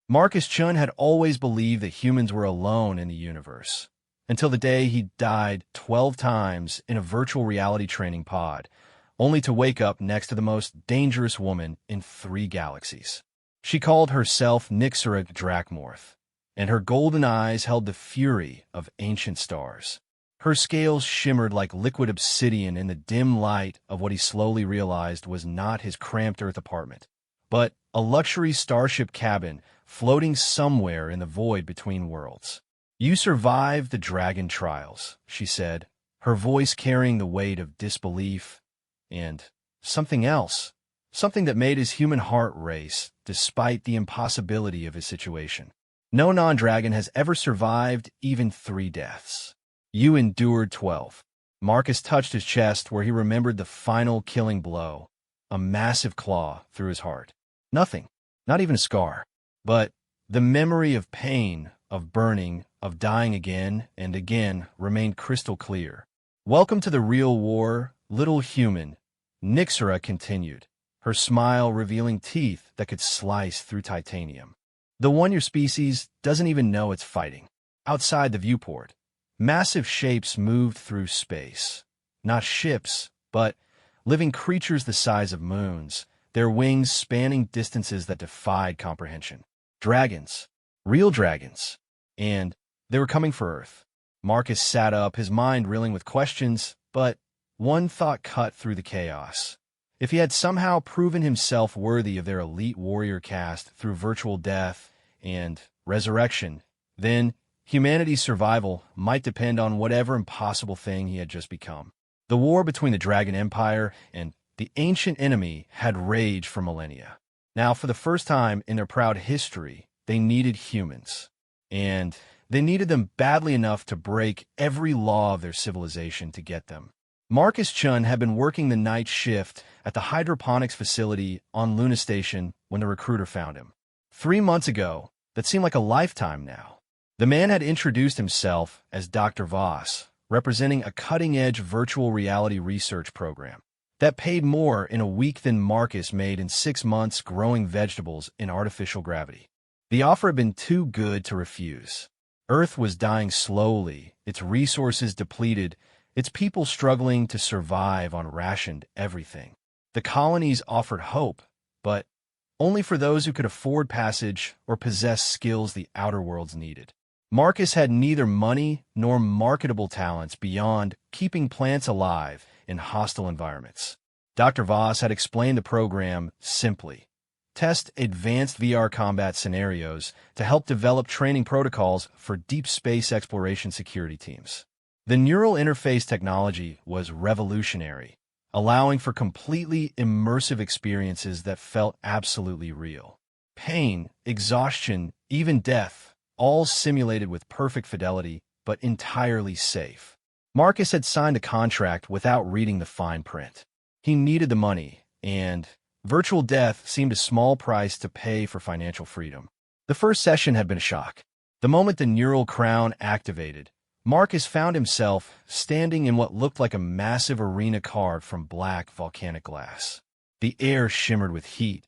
Marcus Chun had always believed that humans were alone in the universe, until the day he died 12 times in a virtual reality training pod, only to wake up next to the most dangerous woman in 3 galaxies. She called herself Nixera Drakmorth, and her golden eyes held the fury of ancient stars. Her scales shimmered like liquid obsidian in the dim light of what he slowly realized was not his cramped Earth apartment, but a luxury starship cabin floating somewhere in the void between worlds. "You survived the dragon trials," she said, her voice carrying the weight of disbelief and something else, something that made his human heart race despite the impossibility of his situation. "No non-dragon has ever survived even 3 deaths. You endured 12. Marcus touched his chest where he remembered the final killing blow, a massive claw through his heart. Nothing, not even a scar, but the memory of pain, of burning, of dying again and again remained crystal clear. "Welcome to the real war, little human," Nixera continued, her smile revealing teeth that could slice through titanium. "The one your species doesn't even know it's fighting." Outside the viewport, massive shapes moved through space. Not ships, but living creatures the size of moons, their wings spanning distances that defied comprehension. Dragons. Real dragons. And they were coming for Earth. Marcus sat up, his mind reeling with questions, but one thought cut through the chaos. If he had somehow proven himself worthy of their elite warrior caste through virtual death and resurrection, then humanity's survival might depend on whatever impossible thing he had just become. The war between the Dragon Empire and the ancient enemy had raged for millennia. Now, for the first time in their proud history, they needed humans. And they needed them badly enough to break every law of their civilization to get them. Marcus Chun had been working the night shift at the hydroponics facility on Luna Station when the recruiter found him. 3 months ago, that seemed like a lifetime now. The man had introduced himself as Dr. Voss, representing a cutting-edge virtual reality research program that paid more in a week than Marcus made in 6 months growing vegetables in artificial gravity. The offer had been too good to refuse. Earth was dying slowly, its resources depleted, its people struggling to survive on rationed everything. The colonies offered hope, but only for those who could afford passage or possess skills the outer worlds needed. Marcus had neither money nor marketable talents beyond keeping plants alive in hostile environments. Dr. Voss had explained the program simply. Test advanced VR combat scenarios to help develop training protocols for deep space exploration security teams. The neural interface technology was revolutionary, allowing for completely immersive experiences that felt absolutely real. Pain, exhaustion, even death, all simulated with perfect fidelity, but entirely safe. Marcus had signed a contract without reading the fine print. He needed the money, and virtual death seemed a small price to pay for financial freedom. The first session had been a shock. The moment the neural crown activated, Marcus found himself standing in what looked like a massive arena carved from black volcanic glass. The air shimmered with heat,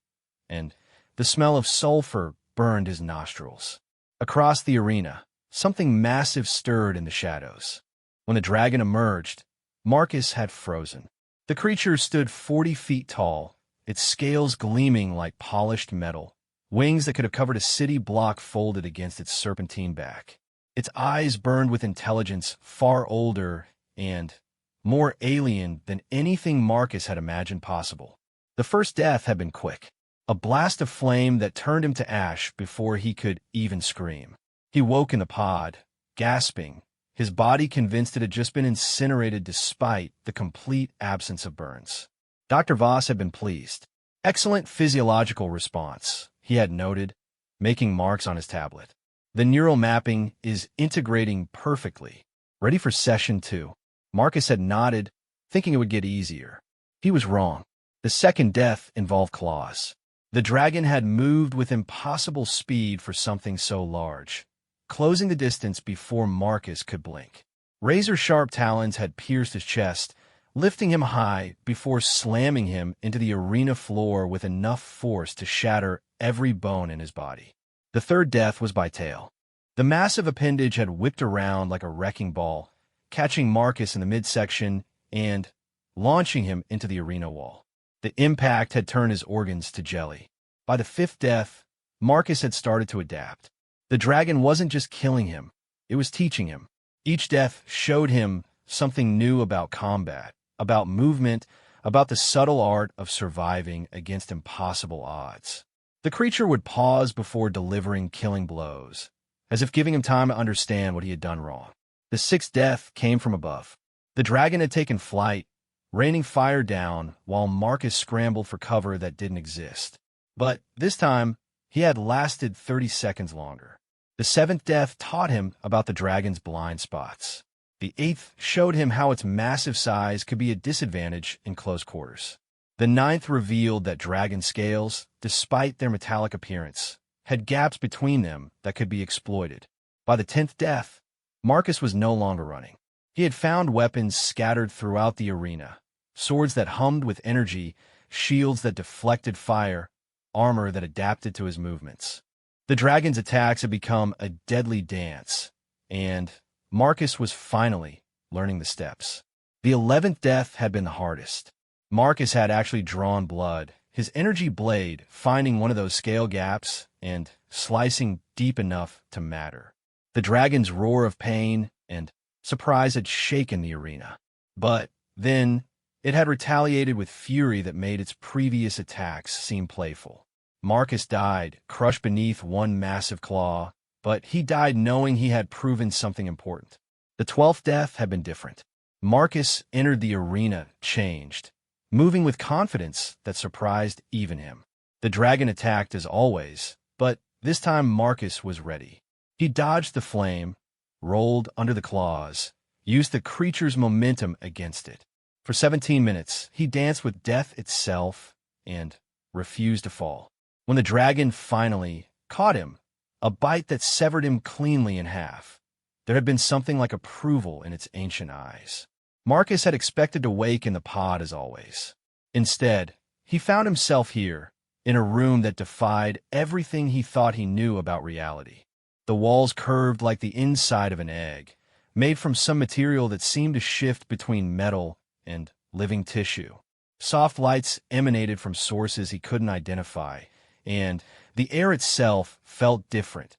and the smell of sulfur burned his nostrils. Across the arena, something massive stirred in the shadows. When the dragon emerged, Marcus had frozen. The creature stood 40 feet tall, its scales gleaming like polished metal, wings that could have covered a city block folded against its serpentine back. Its eyes burned with intelligence far older and more alien than anything Marcus had imagined possible. The first death had been quick, a blast of flame that turned him to ash before he could even scream. He woke in the pod, gasping, his body convinced it had just been incinerated despite the complete absence of burns. Dr. Voss had been pleased. Excellent physiological response, he had noted, making marks on his tablet. The neural mapping is integrating perfectly. Ready for session 2. Marcus had nodded, thinking it would get easier. He was wrong. The second death involved claws. The dragon had moved with impossible speed for something so large, closing the distance before Marcus could blink. Razor-sharp talons had pierced his chest, lifting him high before slamming him into the arena floor with enough force to shatter every bone in his body. The third death was by tail. The massive appendage had whipped around like a wrecking ball, catching Marcus in the midsection and launching him into the arena wall. The impact had turned his organs to jelly. By the fifth death, Marcus had started to adapt. The dragon wasn't just killing him, it was teaching him. Each death showed him something new about combat, about movement, about the subtle art of surviving against impossible odds. The creature would pause before delivering killing blows, as if giving him time to understand what he had done wrong. The sixth death came from above. The dragon had taken flight, raining fire down while Marcus scrambled for cover that didn't exist. But this time, he had lasted 30 seconds longer. The seventh death taught him about the dragon's blind spots. The eighth showed him how its massive size could be a disadvantage in close quarters. The ninth revealed that dragon scales, despite their metallic appearance, had gaps between them that could be exploited. By the 10th death, Marcus was no longer running. He had found weapons scattered throughout the arena, swords that hummed with energy, shields that deflected fire, armor that adapted to his movements. The dragon's attacks had become a deadly dance, and Marcus was finally learning the steps. The 11th death had been the hardest. Marcus had actually drawn blood, his energy blade finding one of those scale gaps and slicing deep enough to matter. The dragon's roar of pain and surprise had shaken the arena. But then it had retaliated with fury that made its previous attacks seem playful. Marcus died, crushed beneath one massive claw, but he died knowing he had proven something important. The 12th death had been different. Marcus entered the arena changed, moving with confidence that surprised even him. The dragon attacked as always, but this time Marcus was ready. He dodged the flame, rolled under the claws, used the creature's momentum against it. For 17 minutes, he danced with death itself and refused to fall. When the dragon finally caught him, a bite that severed him cleanly in half, there had been something like approval in its ancient eyes. Marcus had expected to wake in the pod as always. Instead, he found himself here, in a room that defied everything he thought he knew about reality. The walls curved like the inside of an egg, made from some material that seemed to shift between metal and living tissue. Soft lights emanated from sources he couldn't identify, and the air itself felt different,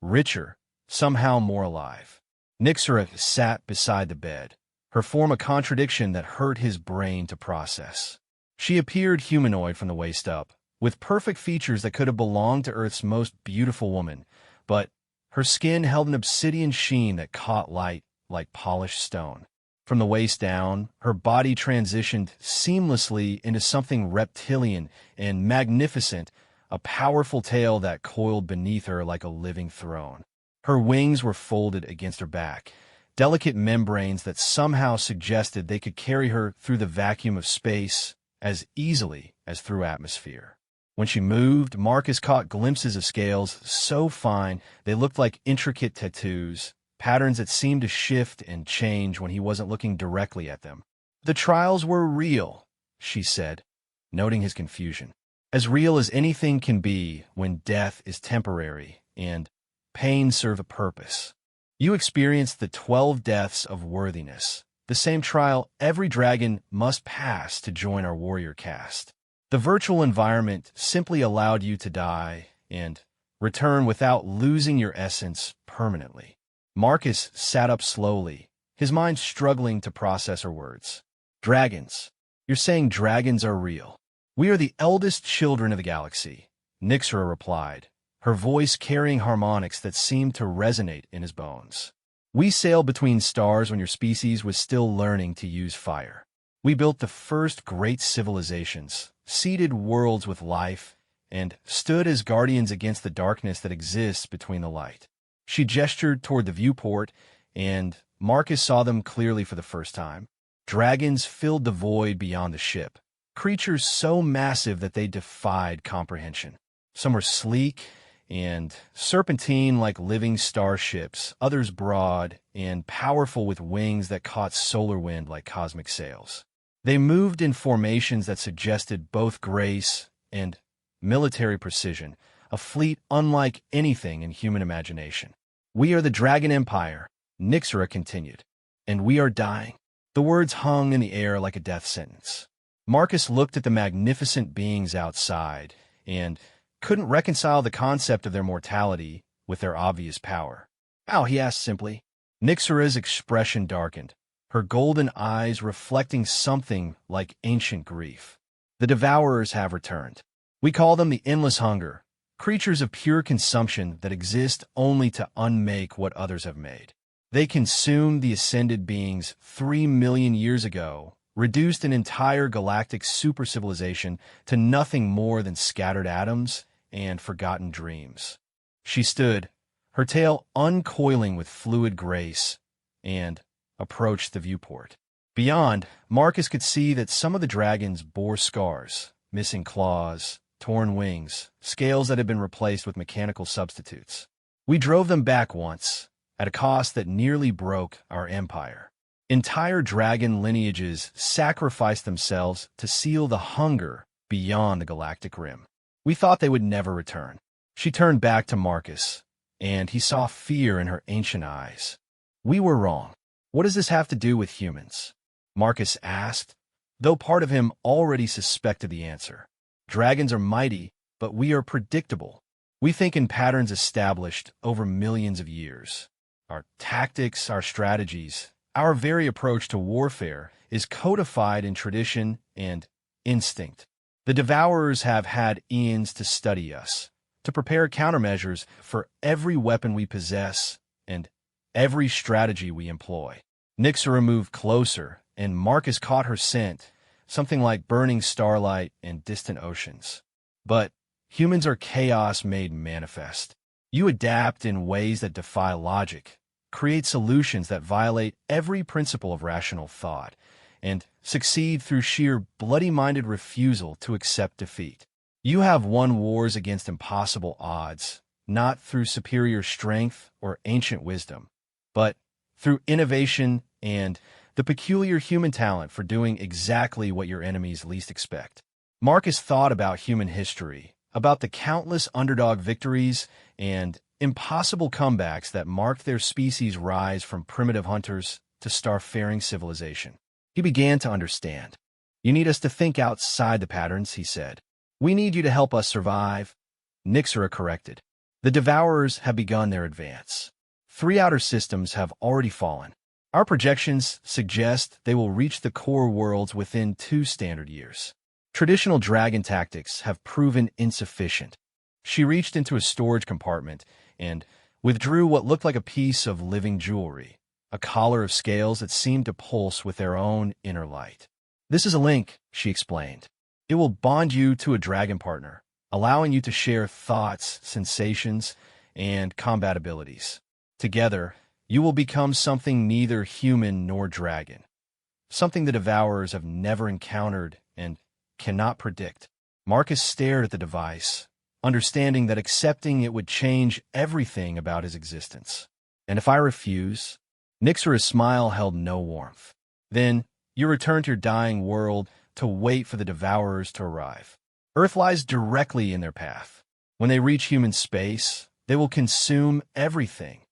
richer, somehow more alive. Nixera sat beside the bed, her form a contradiction that hurt his brain to process. She appeared humanoid from the waist up, with perfect features that could have belonged to Earth's most beautiful woman, but her skin held an obsidian sheen that caught light like polished stone. From the waist down, her body transitioned seamlessly into something reptilian and magnificent, a powerful tail that coiled beneath her like a living throne. Her wings were folded against her back, delicate membranes that somehow suggested they could carry her through the vacuum of space as easily as through atmosphere. When she moved, Marcus caught glimpses of scales so fine they looked like intricate tattoos, patterns that seemed to shift and change when he wasn't looking directly at them. "The trials were real," she said, noting his confusion. "As real as anything can be when death is temporary and pain serve a purpose. You experienced the 12 deaths of worthiness, the same trial every dragon must pass to join our warrior caste. The virtual environment simply allowed you to die and return without losing your essence permanently." Marcus sat up slowly, his mind struggling to process her words. "Dragons. You're saying dragons are real." "We are the eldest children of the galaxy," Nixera replied, her voice carrying harmonics that seemed to resonate in his bones. "We sailed between stars when your species was still learning to use fire. We built the first great civilizations, seeded worlds with life, and stood as guardians against the darkness that exists between the light." She gestured toward the viewport, and Marcus saw them clearly for the first time. Dragons filled the void beyond the ship, creatures so massive that they defied comprehension. Some were sleek and serpentine like living starships, others broad and powerful with wings that caught solar wind like cosmic sails. They moved in formations that suggested both grace and military precision, a fleet unlike anything in human imagination. "We are the Dragon Empire," Nixera continued, "and we are dying." The words hung in the air like a death sentence. Marcus looked at the magnificent beings outside and couldn't reconcile the concept of their mortality with their obvious power. "How?" he asked simply. Nixera's expression darkened, her golden eyes reflecting something like ancient grief. "The Devourers have returned. We call them the Endless Hunger, creatures of pure consumption that exist only to unmake what others have made. They consumed the ascended beings 3 million years ago, reduced an entire galactic super-civilization to nothing more than scattered atoms and forgotten dreams." She stood, her tail uncoiling with fluid grace, and approached the viewport. Beyond, Marcus could see that some of the dragons bore scars, missing claws, torn wings, scales that had been replaced with mechanical substitutes. "We drove them back once, at a cost that nearly broke our empire. Entire dragon lineages sacrificed themselves to seal the hunger beyond the galactic rim. We thought they would never return." She turned back to Marcus, and he saw fear in her ancient eyes. "We were wrong. What does this have to do with humans?" Marcus asked, though part of him already suspected the answer. "Dragons are mighty, but we are predictable. We think in patterns established over millions of years. Our tactics, our strategies, our very approach to warfare is codified in tradition and instinct. The Devourers have had eons to study us, to prepare countermeasures for every weapon we possess and every strategy we employ." Nixera moved closer, and Marcus caught her scent, something like burning starlight and distant oceans. "But humans are chaos made manifest. You adapt in ways that defy logic, create solutions that violate every principle of rational thought, and succeed through sheer bloody-minded refusal to accept defeat. You have won wars against impossible odds, not through superior strength or ancient wisdom, but through innovation and the peculiar human talent for doing exactly what your enemies least expect." Marcus thought about human history, about the countless underdog victories and impossible comebacks that marked their species' rise from primitive hunters to starfaring civilization. He began to understand. "You need us to think outside the patterns," he said. "We need you to help us survive," Nixera corrected. "The Devourers have begun their advance. 3 outer systems have already fallen. Our projections suggest they will reach the core worlds within 2 standard years. Traditional dragon tactics have proven insufficient." She reached into a storage compartment and withdrew what looked like a piece of living jewelry, a collar of scales that seemed to pulse with their own inner light. "This is a link," she explained. "It will bond you to a dragon partner, allowing you to share thoughts, sensations, and combat abilities. Together, you will become something neither human nor dragon, something the Devourers have never encountered and cannot predict." Marcus stared at the device, understanding that accepting it would change everything about his existence. "And if I refuse?" Nixera's smile held no warmth. "Then you return to your dying world to wait for the Devourers to arrive. Earth lies directly in their path. When they reach human space, they will consume everything.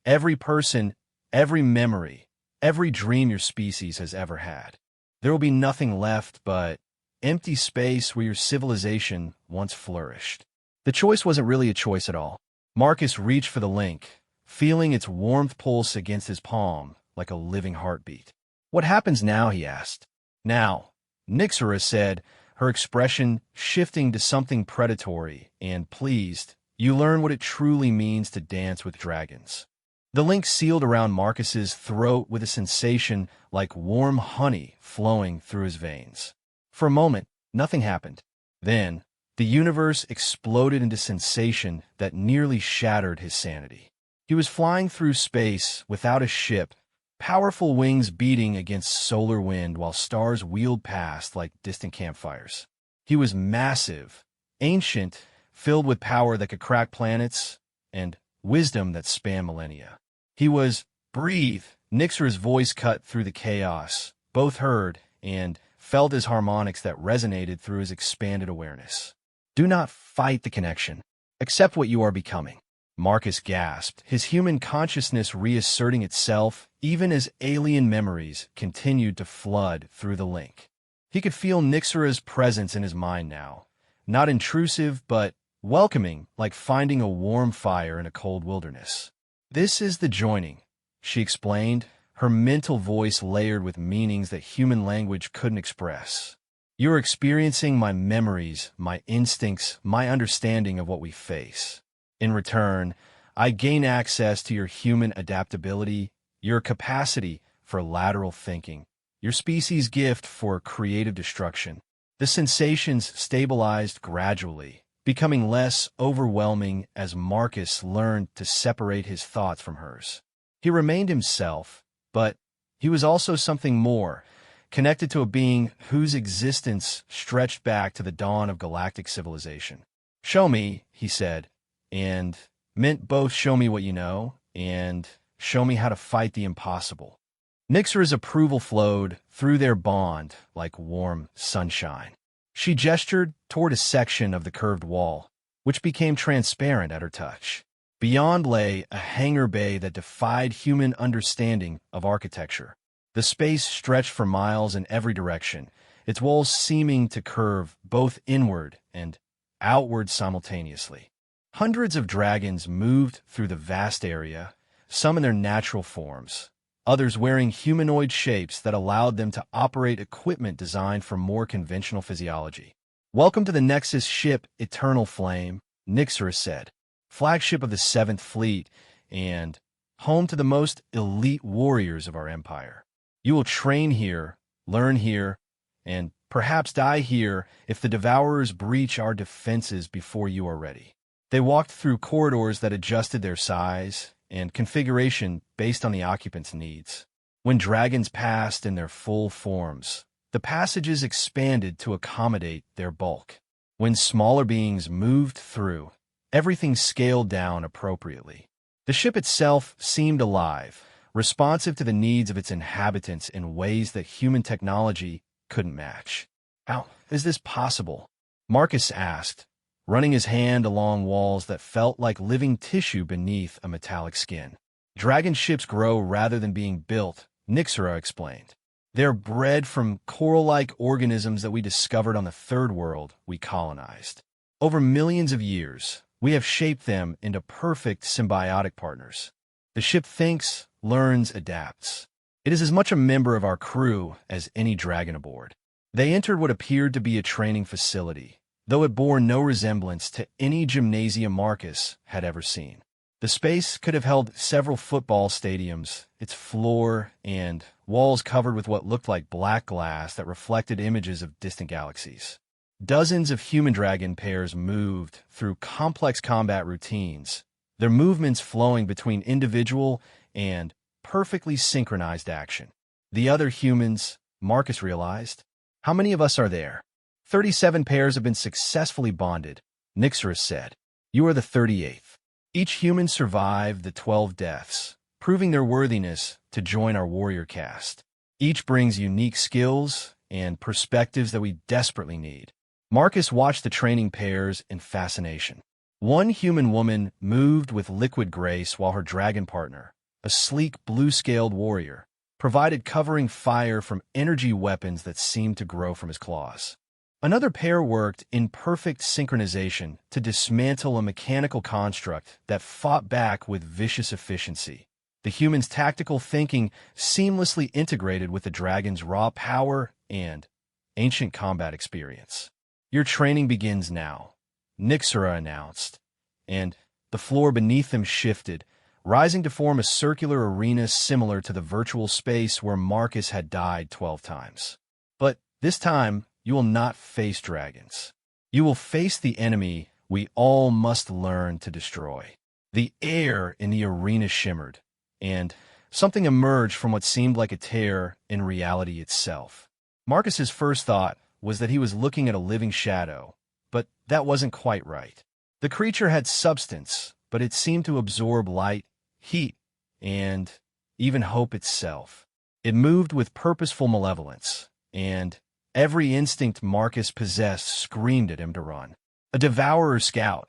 Every person, every memory, every dream your species has ever had. There will be nothing left but empty space where your civilization once flourished." The choice wasn't really a choice at all. Marcus reached for the link, feeling its warmth pulse against his palm like a living heartbeat. "What happens now?" he asked. "Now," Nixera said, her expression shifting to something predatory and pleased, "you learn what it truly means to dance with dragons." The link sealed around Marcus's throat with a sensation like warm honey flowing through his veins. For a moment, nothing happened. Then, the universe exploded into sensation that nearly shattered his sanity. He was flying through space without a ship, powerful wings beating against solar wind while stars wheeled past like distant campfires. He was massive, ancient, filled with power that could crack planets, and wisdom that spanned millennia. He was, "Breathe!" Nixera's voice cut through the chaos. Both heard and felt his harmonics that resonated through his expanded awareness. "Do not fight the connection. Accept what you are becoming. Marcus gasped, his human consciousness reasserting itself even as alien memories continued to flood through the link. He could feel Nixera's presence in his mind now, not intrusive but welcoming, like finding a warm fire in a cold wilderness. "This is the joining," she explained, her mental voice layered with meanings that human language couldn't express. "You're experiencing my memories, my instincts, my understanding of what we face. In return, I gain access to your human adaptability, your capacity for lateral thinking, your species' gift for creative destruction." The sensations stabilized gradually, becoming less overwhelming as Marcus learned to separate his thoughts from hers. He remained himself, but he was also something more, connected to a being whose existence stretched back to the dawn of galactic civilization. "Show me," he said, and meant both show me what you know and show me how to fight the impossible. Nixera's approval flowed through their bond like warm sunshine. She gestured toward a section of the curved wall, which became transparent at her touch. Beyond lay a hangar bay that defied human understanding of architecture. The space stretched for miles in every direction, its walls seeming to curve both inward and outward simultaneously. Hundreds of dragons moved through the vast area, some in their natural forms, others wearing humanoid shapes that allowed them to operate equipment designed for more conventional physiology. "Welcome to the Nexus ship, Eternal Flame," Nixera said, flagship of the 7th Fleet and home to the most elite warriors of our empire. "You will train here, learn here, and perhaps die here if the Devourers breach our defenses before you are ready." They walked through corridors that adjusted their size and configuration based on the occupants' needs. When dragons passed in their full forms, the passages expanded to accommodate their bulk. When smaller beings moved through, everything scaled down appropriately. The ship itself seemed alive, responsive to the needs of its inhabitants in ways that human technology couldn't match. "How is this possible?" Marcus asked, running his hand along walls that felt like living tissue beneath a metallic skin. "Dragon ships grow rather than being built," Nixera explained. "They're bred from coral-like organisms that we discovered on the third world we colonized. Over millions of years, we have shaped them into perfect symbiotic partners. The ship thinks, learns, adapts. It is as much a member of our crew as any dragon aboard." They entered what appeared to be a training facility, though it bore no resemblance to any gymnasium Marcus had ever seen. The space could have held several football stadiums, its floor and walls covered with what looked like black glass that reflected images of distant galaxies. Dozens of human dragon pairs moved through complex combat routines, their movements flowing between individual and perfectly synchronized action. The other humans, Marcus realized. "How many of us are there?" 37 pairs have been successfully bonded, Nixera said. "You are the 38th. Each human survived the 12 deaths, proving their worthiness to join our warrior caste. Each brings unique skills and perspectives that we desperately need." Marcus watched the training pairs in fascination. One human woman moved with liquid grace while her dragon partner, a sleek blue-scaled warrior, provided covering fire from energy weapons that seemed to grow from his claws. Another pair worked in perfect synchronization to dismantle a mechanical construct that fought back with vicious efficiency. The human's tactical thinking seamlessly integrated with the dragon's raw power and ancient combat experience. "Your training begins now," Nixera announced, and the floor beneath them shifted, rising to form a circular arena similar to the virtual space where Marcus had died 12 times. "But this time, you will not face dragons. You will face the enemy we all must learn to destroy." The air in the arena shimmered, and something emerged from what seemed like a tear in reality itself. Marcus's first thought was that he was looking at a living shadow, but that wasn't quite right. The creature had substance, but it seemed to absorb light, heat, and even hope itself. It moved with purposeful malevolence, and every instinct Marcus possessed screamed at him to run. A devourer scout,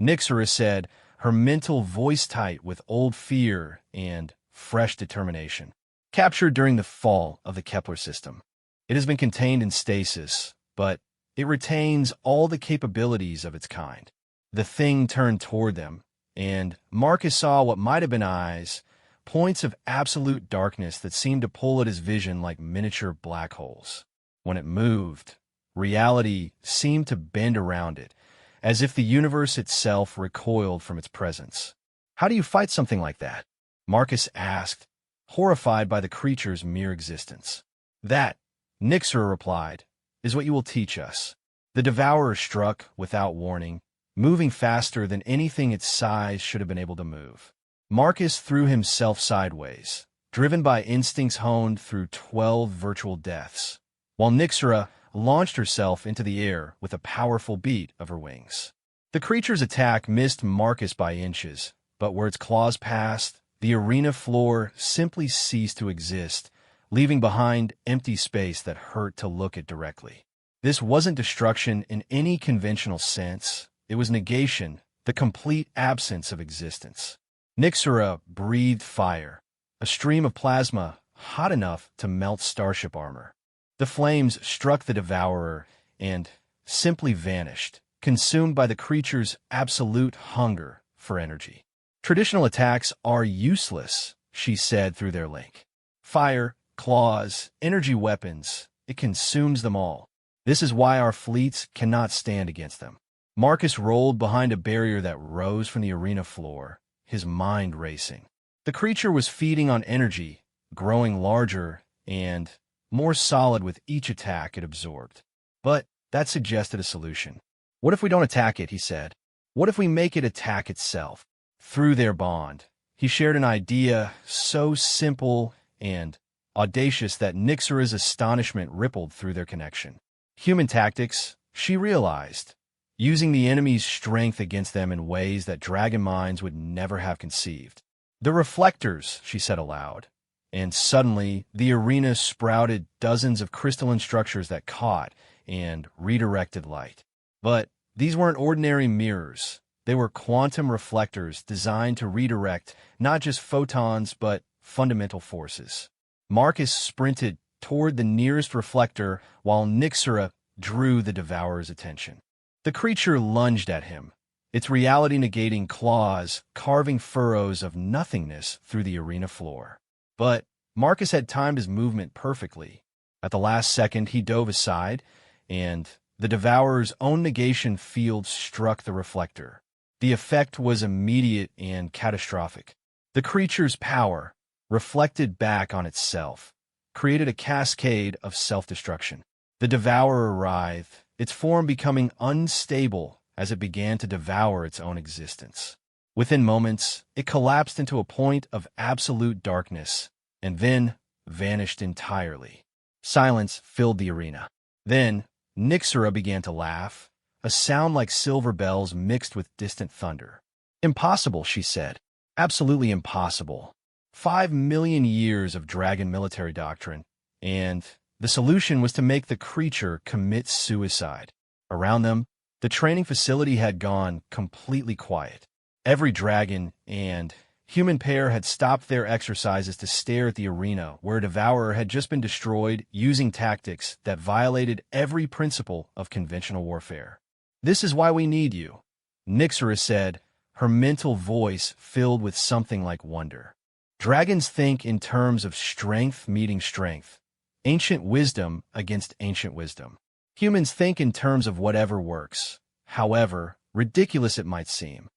Nyxera said, her mental voice tight with old fear and fresh determination. Captured during the fall of the Kepler system. It has been contained in stasis, but it retains all the capabilities of its kind. The thing turned toward them, and Marcus saw what might have been eyes, points of absolute darkness that seemed to pull at his vision like miniature black holes. When it moved, reality seemed to bend around it, as if the universe itself recoiled from its presence. How do you fight something like that? Marcus asked, horrified by the creature's mere existence. That, Nyxera replied, is what you will teach us. The devourer struck without warning, moving faster than anything its size should have been able to move. Marcus threw himself sideways, driven by instincts honed through 12 virtual deaths, while Nyxera launched herself into the air with a powerful beat of her wings. The creature's attack missed Marcus by inches, but where its claws passed, the arena floor simply ceased to exist, leaving behind empty space that hurt to look at directly. This wasn't destruction in any conventional sense. It was negation, the complete absence of existence. Nyxera breathed fire, a stream of plasma hot enough to melt starship armor. The flames struck the devourer and simply vanished, consumed by the creature's absolute hunger for energy. Traditional attacks are useless, she said through their link. Fire, claws, energy weapons, it consumes them all. This is why our fleets cannot stand against them. Marcus rolled behind a barrier that rose from the arena floor, his mind racing. The creature was feeding on energy, growing larger and more solid with each attack it absorbed. But that suggested a solution. What if we don't attack it, he said. What if we make it attack itself? Through their bond, he shared an idea so simple and audacious that Nyxera's astonishment rippled through their connection. Human tactics, she realized, using the enemy's strength against them in ways that dragon minds would never have conceived. The reflectors, she said aloud, and suddenly the arena sprouted dozens of crystalline structures that caught and redirected light. But these weren't ordinary mirrors. They were quantum reflectors designed to redirect not just photons but fundamental forces. Marcus sprinted toward the nearest reflector while Nyxera drew the devourer's attention. The creature lunged at him, its reality-negating claws carving furrows of nothingness through the arena floor. But Marcus had timed his movement perfectly. At the last second, he dove aside, and the devourer's own negation field struck the reflector. The effect was immediate and catastrophic. The creature's power, reflected back on itself, created a cascade of self-destruction. The devourer writhed, its form becoming unstable as it began to devour its own existence. Within moments, it collapsed into a point of absolute darkness, and then vanished entirely. Silence filled the arena. Then, Nyxera began to laugh, a sound like silver bells mixed with distant thunder. Impossible, she said. Absolutely impossible. 5 million years of dragon military doctrine, and the solution was to make the creature commit suicide. Around them, the training facility had gone completely quiet. Every dragon and human pair had stopped their exercises to stare at the arena where a devourer had just been destroyed using tactics that violated every principle of conventional warfare. "This is why we need you," Nyxera said, her mental voice filled with something like wonder. Dragons think in terms of strength meeting strength, ancient wisdom against ancient wisdom. Humans think in terms of whatever works, however ridiculous it might seem.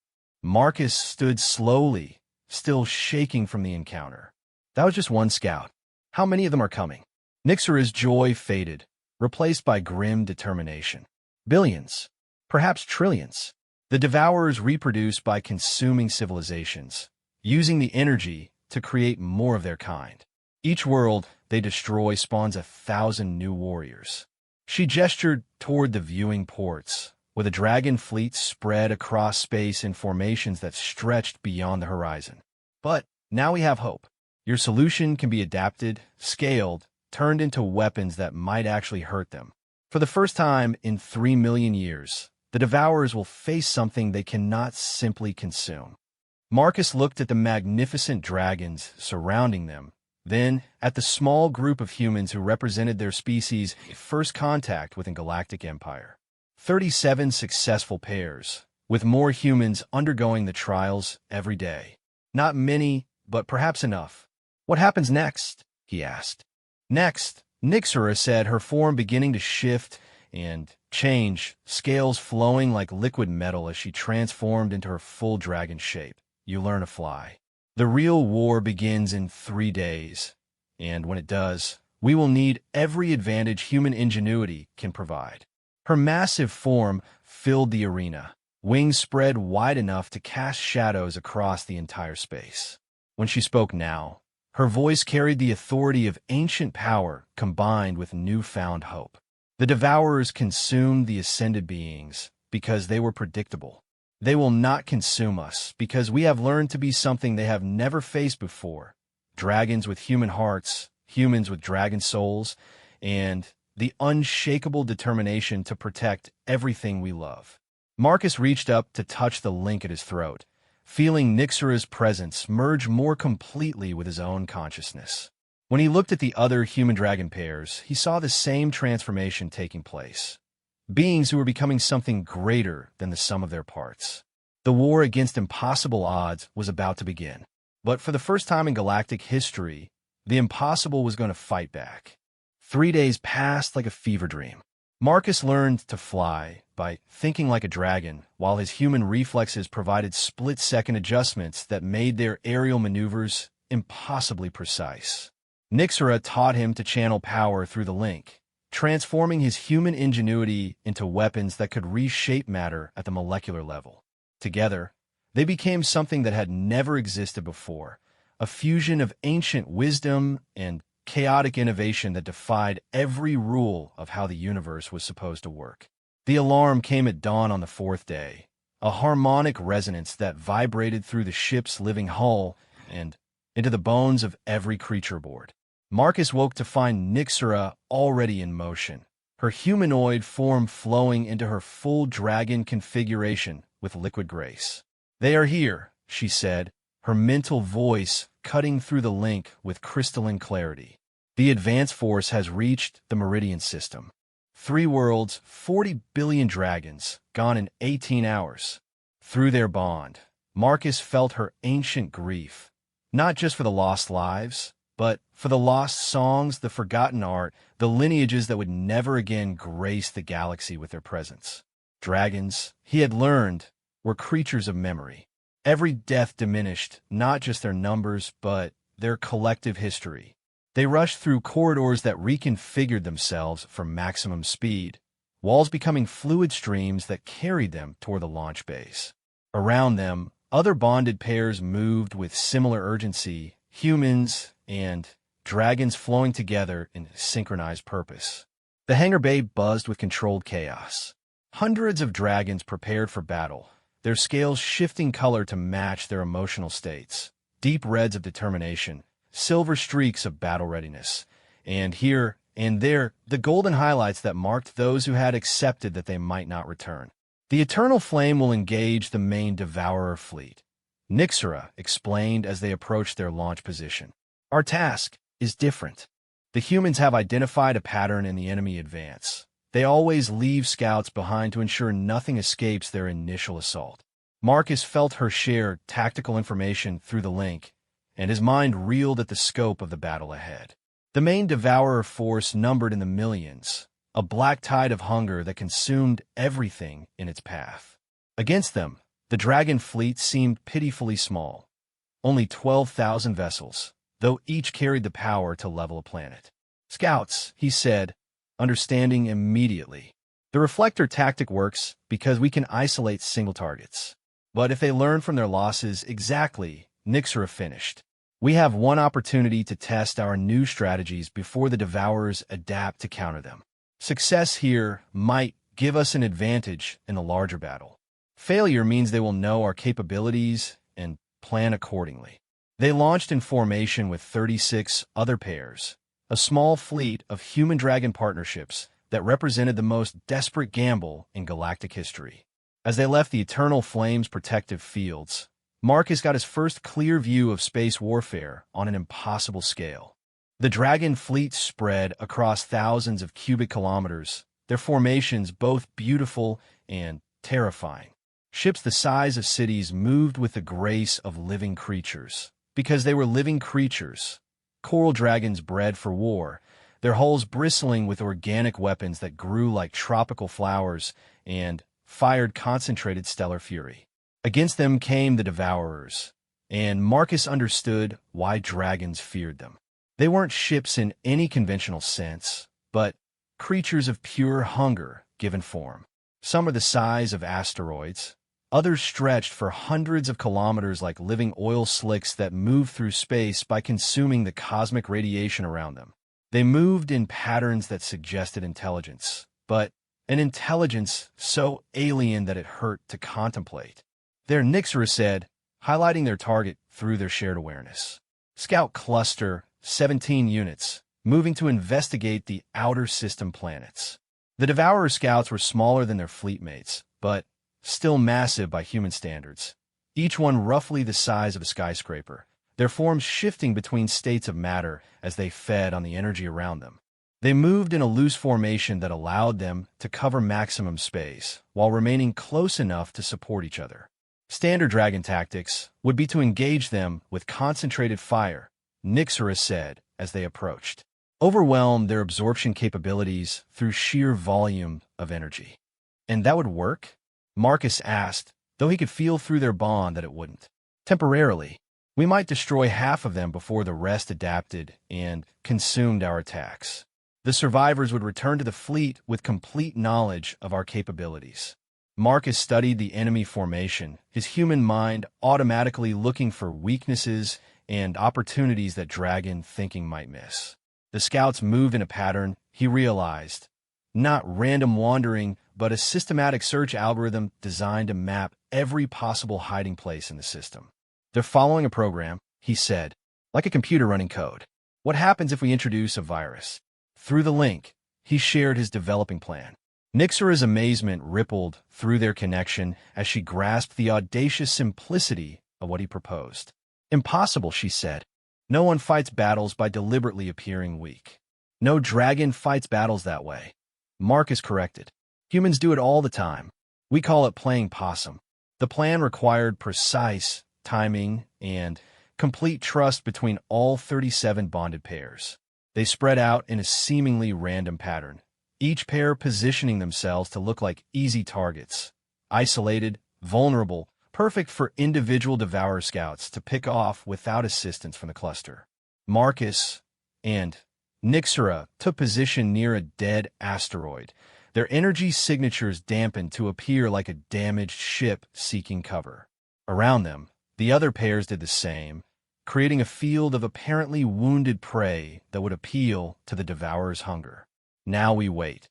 Marcus stood slowly, still shaking from the encounter. That was just one scout. How many of them are coming? Nyxera's joy faded, replaced by grim determination. Billions, perhaps trillions. The devourers reproduce by consuming civilizations, using the energy to create more of their kind. Each world they destroy spawns 1,000 new warriors. She gestured toward the viewing ports, where the dragon fleet spread across space in formations that stretched beyond the horizon. But now we have hope. Your solution can be adapted, scaled, turned into weapons that might actually hurt them. For the first time in 3 million years, the Devourers will face something they cannot simply consume. Marcus looked at the magnificent dragons surrounding them, then at the small group of humans who represented their species' first contact with a galactic empire. 37 successful pairs, with more humans undergoing the trials every day. Not many, but perhaps enough. What happens next? He asked. Next, Nyxera said, her form beginning to shift and change, scales flowing like liquid metal as she transformed into her full dragon shape. You learn to fly. The real war begins in 3 days, and when it does, we will need every advantage human ingenuity can provide. Her massive form filled the arena, wings spread wide enough to cast shadows across the entire space. When she spoke now, her voice carried the authority of ancient power combined with newfound hope. The Devourers consumed the ascended beings because they were predictable. They will not consume us because we have learned to be something they have never faced before. Dragons with human hearts, humans with dragon souls, and the unshakable determination to protect everything we love. Marcus reached up to touch the link at his throat, feeling Nyxera's presence merge more completely with his own consciousness. When he looked at the other human-dragon pairs, he saw the same transformation taking place. Beings who were becoming something greater than the sum of their parts. The war against impossible odds was about to begin. But for the first time in galactic history, the impossible was going to fight back. 3 days passed like a fever dream. Marcus learned to fly by thinking like a dragon, while his human reflexes provided split-second adjustments that made their aerial maneuvers impossibly precise. Nyxera taught him to channel power through the link, transforming his human ingenuity into weapons that could reshape matter at the molecular level. Together, they became something that had never existed before, a fusion of ancient wisdom and chaotic innovation that defied every rule of how the universe was supposed to work. The alarm came at dawn on the 4th day, a harmonic resonance that vibrated through the ship's living hull and into the bones of every creature aboard. Marcus woke to find Nyxera already in motion, her humanoid form flowing into her full dragon configuration with liquid grace. "They are here," she said, her mental voice cutting through the link with crystalline clarity. "The advance force has reached the Meridian system. 3 worlds, 40 billion dragons, gone in 18 hours. Through their bond, Marcus felt her ancient grief, not just for the lost lives, but for the lost songs, the forgotten art, the lineages that would never again grace the galaxy with their presence. Dragons, he had learned, were creatures of memory. Every death diminished not just their numbers, but their collective history. They rushed through corridors that reconfigured themselves for maximum speed, walls becoming fluid streams that carried them toward the launch base. Around them, other bonded pairs moved with similar urgency, humans and dragons flowing together in synchronized purpose. The hangar bay buzzed with controlled chaos. Hundreds of dragons prepared for battle, their scales shifting color to match their emotional states. Deep reds of determination, silver streaks of battle readiness, and here and there, the golden highlights that marked those who had accepted that they might not return. "The Eternal Flame will engage the main Devourer fleet," Nyxera explained as they approached their launch position. "Our task is different. The humans have identified a pattern in the enemy advance. They always leave scouts behind to ensure nothing escapes their initial assault." Marcus felt her share tactical information through the link, and his mind reeled at the scope of the battle ahead. The main Devourer force numbered in the millions, a black tide of hunger that consumed everything in its path. Against them, the dragon fleet seemed pitifully small. Only 12,000 vessels, though each carried the power to level a planet. "Scouts," he said, understanding immediately. "The reflector tactic works because we can isolate single targets. But if they learn from their losses exactly," Nyxera finished, "we have one opportunity to test our new strategies before the Devourers adapt to counter them. Success here might give us an advantage in the larger battle. Failure means they will know our capabilities and plan accordingly." They launched in formation with 36 other pairs, a small fleet of human-dragon partnerships that represented the most desperate gamble in galactic history. As they left the Eternal Flame's protective fields, Marcus got his first clear view of space warfare on an impossible scale. The Dragon fleet spread across thousands of cubic kilometers, their formations both beautiful and terrifying. Ships the size of cities moved with the grace of living creatures. Because they were living creatures, coral dragons bred for war, their hulls bristling with organic weapons that grew like tropical flowers and fired concentrated stellar fury. Against them came the Devourers, and Marcus understood why dragons feared them. They weren't ships in any conventional sense, but creatures of pure hunger given form. Some are the size of asteroids, others stretched for hundreds of kilometers like living oil slicks that move through space by consuming the cosmic radiation around them. They moved in patterns that suggested intelligence, but an intelligence so alien that it hurt to contemplate. There, Nyxera said, highlighting their target through their shared awareness. Scout Cluster, 17 units, moving to investigate the outer system planets. The Devourer scouts were smaller than their fleet mates, but still massive by human standards, each one roughly the size of a skyscraper, their forms shifting between states of matter as they fed on the energy around them. They moved in a loose formation that allowed them to cover maximum space, while remaining close enough to support each other. Standard dragon tactics would be to engage them with concentrated fire, Nyxera said as they approached. Overwhelm their absorption capabilities through sheer volume of energy. And that would work? Marcus asked, though he could feel through their bond that it wouldn't. Temporarily, we might destroy half of them before the rest adapted and consumed our attacks. The survivors would return to the fleet with complete knowledge of our capabilities. Marcus studied the enemy formation, his human mind automatically looking for weaknesses and opportunities that dragon thinking might miss. The scouts moved in a pattern, he realized, not random wandering, but a systematic search algorithm designed to map every possible hiding place in the system. They're following a program, he said, like a computer running code. What happens if we introduce a virus? Through the link, he shared his developing plan. Nyxera's amazement rippled through their connection as she grasped the audacious simplicity of what he proposed. Impossible, she said. No one fights battles by deliberately appearing weak. No dragon fights battles that way. Marcus corrected. Humans do it all the time. We call it playing possum. The plan required precise timing and complete trust between all 37 bonded pairs. They spread out in a seemingly random pattern, each pair positioning themselves to look like easy targets, isolated, vulnerable, perfect for individual Devourer scouts to pick off without assistance from the cluster. Marcus and Nyxera took position near a dead asteroid, their energy signatures dampened to appear like a damaged ship seeking cover. Around them, the other pairs did the same, creating a field of apparently wounded prey that would appeal to the Devourer's hunger. Now we wait,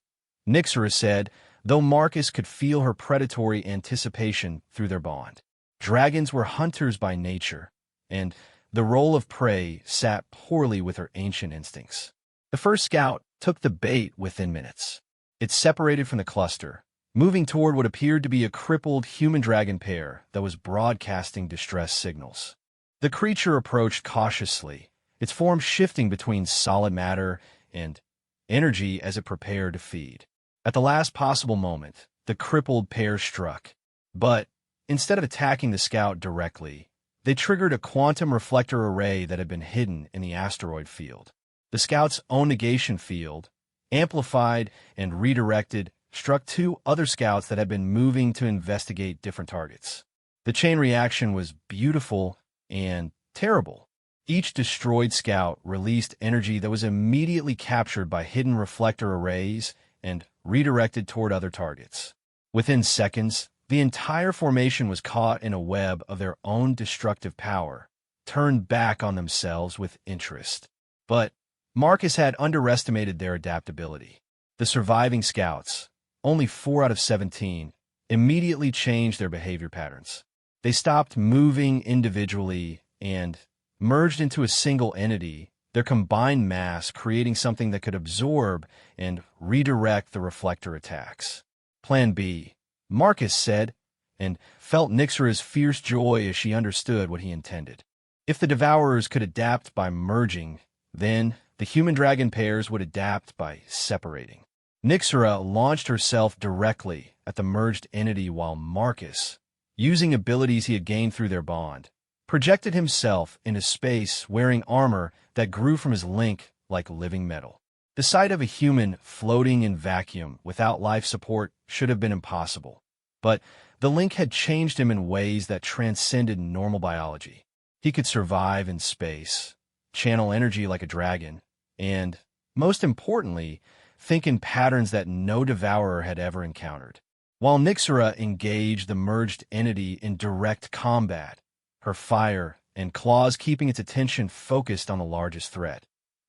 Nyxera said, though Marcus could feel her predatory anticipation through their bond. Dragons were hunters by nature, and the role of prey sat poorly with her ancient instincts. The first scout took the bait within minutes. It separated from the cluster, moving toward what appeared to be a crippled human-dragon pair that was broadcasting distress signals. The creature approached cautiously, its form shifting between solid matter and energy as it prepared to feed. At the last possible moment, the crippled pair struck. But instead of attacking the scout directly, they triggered a quantum reflector array that had been hidden in the asteroid field. The scout's own negation field, amplified and redirected, struck two other scouts that had been moving to investigate different targets. The chain reaction was beautiful and terrible. Each destroyed scout released energy that was immediately captured by hidden reflector arrays and redirected toward other targets. Within seconds, the entire formation was caught in a web of their own destructive power, turned back on themselves with interest. But Marcus had underestimated their adaptability. The surviving scouts, only 4 out of 17, immediately changed their behavior patterns. They stopped moving individually and merged into a single entity, their combined mass creating something that could absorb and redirect the reflector attacks. Plan B, Marcus said, and felt Nyxera's fierce joy as she understood what he intended. If the Devourers could adapt by merging, then the human-dragon pairs would adapt by separating. Nyxera launched herself directly at the merged entity while Marcus, using abilities he had gained through their bond, projected himself into space wearing armor that grew from his link like living metal. The sight of a human floating in vacuum without life support should have been impossible, but the link had changed him in ways that transcended normal biology. He could survive in space, channel energy like a dragon, and, most importantly, think in patterns that no devourer had ever encountered. While Nyxera engaged the merged entity in direct combat, her fire and claws keeping its attention focused on the largest threat,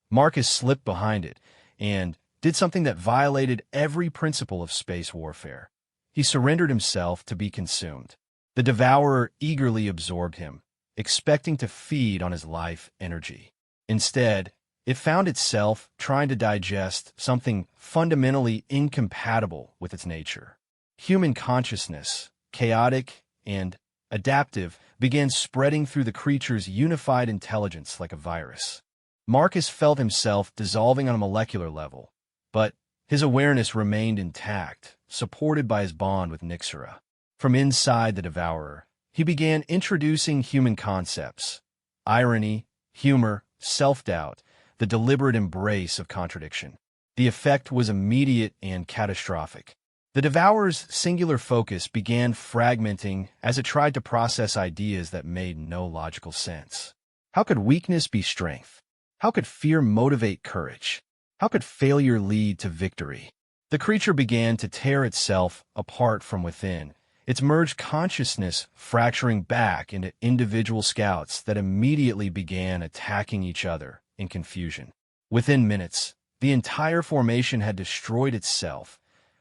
Marcus slipped behind it and did something that violated every principle of space warfare. He surrendered himself to be consumed. The devourer eagerly absorbed him, expecting to feed on his life energy. Instead, it found itself trying to digest something fundamentally incompatible with its nature. Human consciousness, chaotic and adaptive, began spreading through the creature's unified intelligence like a virus. Marcus felt himself dissolving on a molecular level, but his awareness remained intact, supported by his bond with Nyxera. From inside the Devourer, he began introducing human concepts: irony, humor, self-doubt, the deliberate embrace of contradiction. The effect was immediate and catastrophic. The Devourer's singular focus began fragmenting as it tried to process ideas that made no logical sense. How could weakness be strength? How could fear motivate courage? How could failure lead to victory? The creature began to tear itself apart from within, its merged consciousness fracturing back into individual scouts that immediately began attacking each other in confusion. Within minutes, the entire formation had destroyed itself,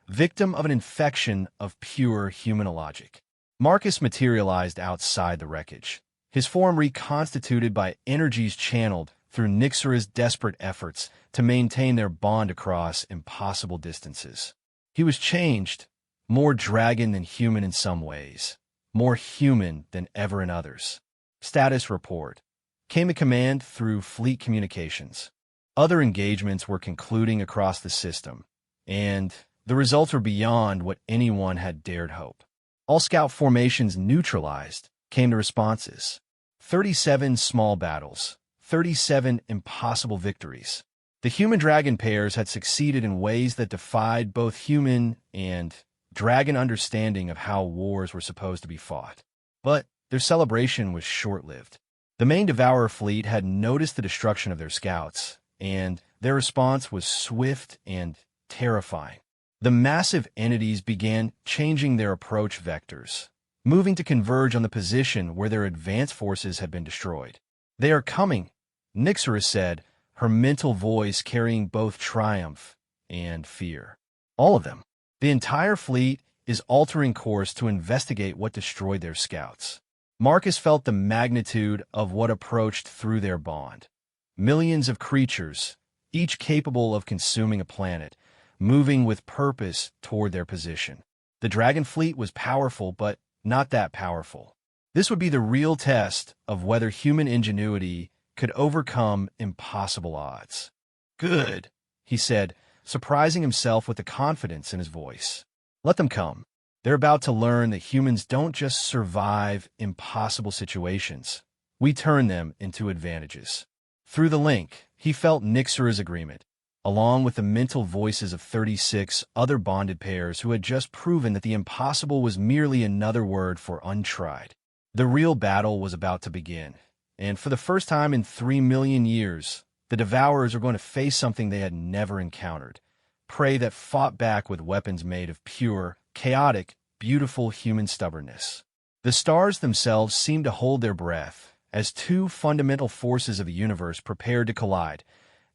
victim of an infection of pure human logic. Marcus materialized outside the wreckage, his form reconstituted by energies channeled through Nyxera's desperate efforts to maintain their bond across impossible distances. He was changed, more dragon than human in some ways, more human than ever in others. Status report. Came a command through fleet communications. Other engagements were concluding across the system, and the results were beyond what anyone had dared hope. All scout formations neutralized, came the responses. 37 small battles, 37 impossible victories. The human-dragon pairs had succeeded in ways that defied both human and dragon understanding of how wars were supposed to be fought. But their celebration was short-lived. The main Devourer fleet had noticed the destruction of their scouts, and their response was swift and terrifying. The massive entities began changing their approach vectors, moving to converge on the position where their advanced forces had been destroyed. "They are coming," Nyxera said, her mental voice carrying both triumph and fear. "All of them. The entire fleet is altering course to investigate what destroyed their scouts." Marcus felt the magnitude of what approached through their bond. Millions of creatures, each capable of consuming a planet, moving with purpose toward their position. The dragon fleet was powerful, but not that powerful. This would be the real test of whether human ingenuity could overcome impossible odds. "Good," he said, surprising himself with the confidence in his voice. "Let them come. They're about to learn that humans don't just survive impossible situations. We turn them into advantages." Through the link, he felt Nyxera's agreement, along with the mental voices of 36 other bonded pairs who had just proven that the impossible was merely another word for untried. The real battle was about to begin, and for the first time in 3 million years, the Devourers were going to face something they had never encountered: prey that fought back with weapons made of pure, chaotic, beautiful human stubbornness. The stars themselves seemed to hold their breath as two fundamental forces of the universe prepared to collide: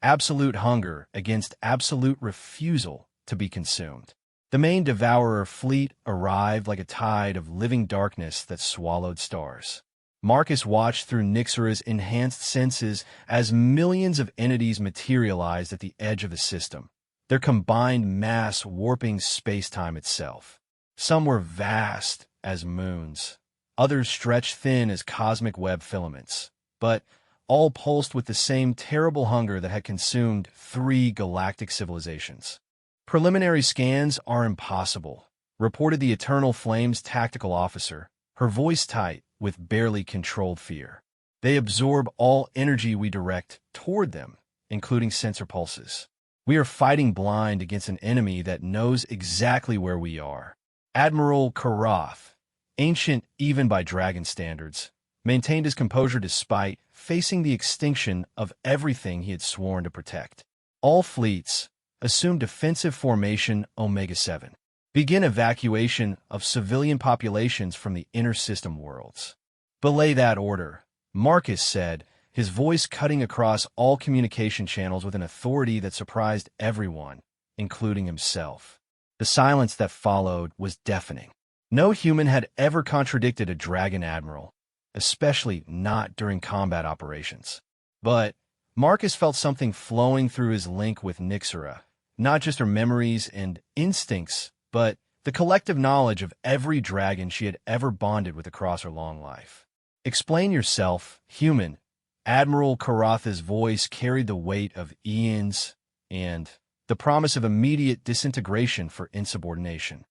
absolute hunger against absolute refusal to be consumed. The main Devourer fleet arrived like a tide of living darkness that swallowed stars. Marcus watched through Nyxora's enhanced senses as millions of entities materialized at the edge of the system, their combined mass warping space-time itself. Some were vast as moons, others stretched thin as cosmic web filaments, but all pulsed with the same terrible hunger that had consumed 3 galactic civilizations. "Preliminary scans are impossible," reported the Eternal Flames tactical officer, her voice tight with barely controlled fear. "They absorb all energy we direct toward them, including sensor pulses. We are fighting blind against an enemy that knows exactly where we are." Admiral Karath, ancient even by dragon standards, maintained his composure despite facing the extinction of everything he had sworn to protect. "All fleets, assume defensive formation Omega-7. Begin evacuation of civilian populations from the inner system worlds." "Belay that order," Marcus said, his voice cutting across all communication channels with an authority that surprised everyone, including himself. The silence that followed was deafening. No human had ever contradicted a dragon admiral, especially not during combat operations. But Marcus felt something flowing through his link with Nyxora, not just her memories and instincts, but the collective knowledge of every dragon she had ever bonded with across her long life. "Explain yourself, human." Admiral Karatha's voice carried the weight of eons and the promise of immediate disintegration for insubordination.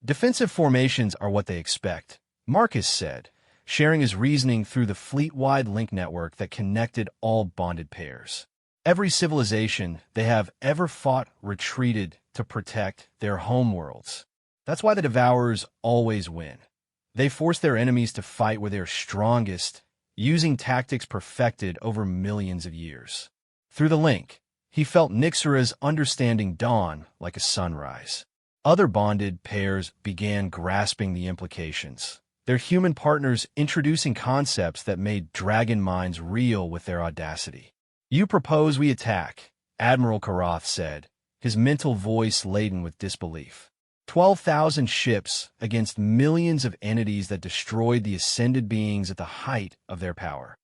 "Defensive formations are what they expect," Marcus said, sharing his reasoning through the fleet-wide link network that connected all bonded pairs. "Every civilization they have ever fought retreated to protect their homeworlds. That's why the Devourers always win. They force their enemies to fight where they are strongest, using tactics perfected over millions of years." Through the link, he felt Nyxora's understanding dawn like a sunrise. Other bonded pairs began grasping the implications, their human partners introducing concepts that made dragon minds reel with their audacity. "You propose we attack," Admiral Karath said, his mental voice laden with disbelief. 12,000 ships against millions of entities that destroyed the ascended beings at the height of their power.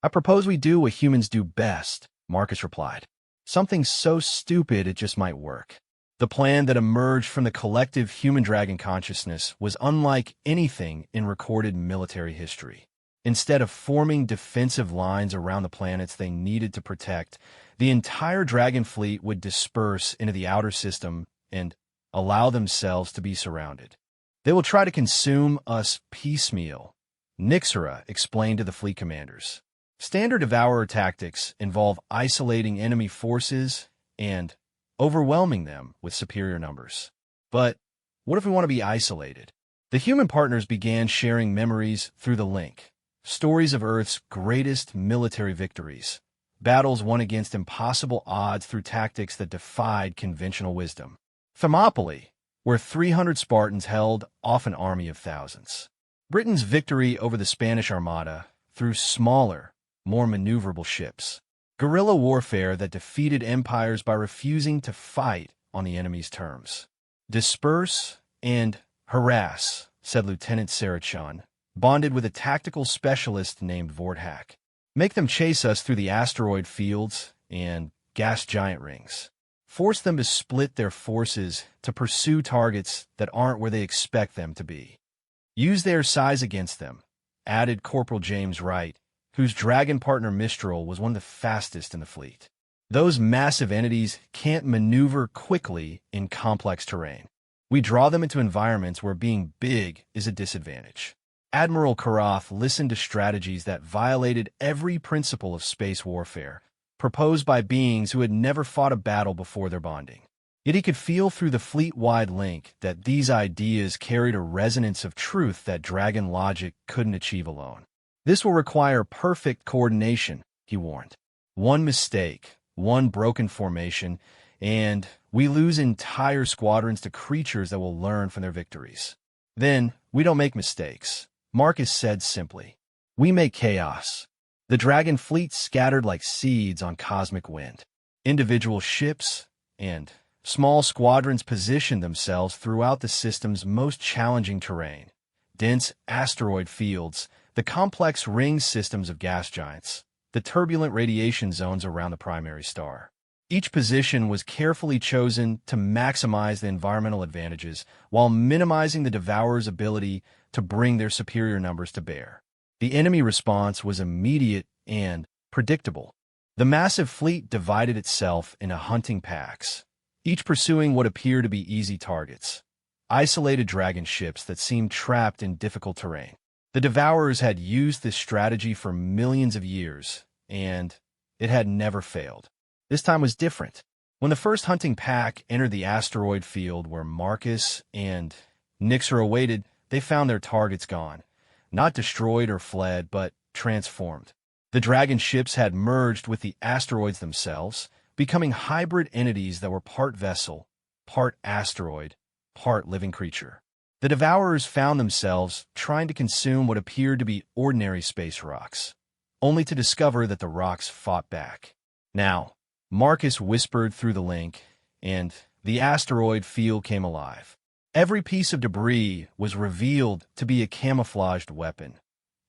"I propose we do what humans do best," Marcus replied. "Something so stupid it just might work." The plan that emerged from the collective human-dragon consciousness was unlike anything in recorded military history. Instead of forming defensive lines around the planets they needed to protect, the entire dragon fleet would disperse into the outer system and allow themselves to be surrounded. "They will try to consume us piecemeal," Nyxora explained to the fleet commanders. "Standard Devourer tactics involve isolating enemy forces and overwhelming them with superior numbers. But what if we want to be isolated?" The human partners began sharing memories through the link, stories of Earth's greatest military victories, battles won against impossible odds through tactics that defied conventional wisdom. Thermopylae, where 300 Spartans held off an army of thousands. Britain's victory over the Spanish Armada through smaller, more maneuverable ships. Guerrilla warfare that defeated empires by refusing to fight on the enemy's terms. "Disperse and harass," said Lieutenant Sarachon, bonded with a tactical specialist named Vorthak. "Make them chase us through the asteroid fields and gas giant rings. Force them to split their forces to pursue targets that aren't where they expect them to be. Use their size against them," added Corporal James Wright, whose dragon partner Mistral was one of the fastest in the fleet. "Those massive entities can't maneuver quickly in complex terrain. We draw them into environments where being big is a disadvantage." Admiral Karath listened to strategies that violated every principle of space warfare, proposed by beings who had never fought a battle before their bonding. Yet he could feel through the fleet-wide link that these ideas carried a resonance of truth that dragon logic couldn't achieve alone. "This will require perfect coordination," he warned. "One mistake, one broken formation, and we lose entire squadrons to creatures that will learn from their victories." "Then we don't make mistakes," Marcus said simply. "We make chaos." The dragon fleet scattered like seeds on cosmic wind. Individual ships and small squadrons positioned themselves throughout the system's most challenging terrain, dense asteroid fields, the complex ring systems of gas giants, the turbulent radiation zones around the primary star. Each position was carefully chosen to maximize the environmental advantages while minimizing the Devourer's ability to bring their superior numbers to bear. The enemy response was immediate and predictable. The massive fleet divided itself into hunting packs, each pursuing what appeared to be easy targets, isolated dragon ships that seemed trapped in difficult terrain. The Devourers had used this strategy for millions of years, and it had never failed. This time was different. When the first hunting pack entered the asteroid field where Marcus and Nixer awaited, they found their targets gone. Not destroyed or fled, but transformed. The dragon ships had merged with the asteroids themselves, becoming hybrid entities that were part vessel, part asteroid, part living creature. The Devourers found themselves trying to consume what appeared to be ordinary space rocks, only to discover that the rocks fought back. Now, Marcus whispered through the link, and the asteroid field came alive. Every piece of debris was revealed to be a camouflaged weapon.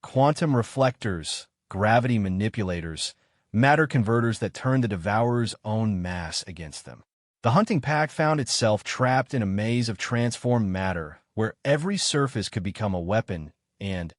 Quantum reflectors, gravity manipulators, matter converters that turned the Devourer's own mass against them. The hunting pack found itself trapped in a maze of transformed matter where every surface could become a weapon and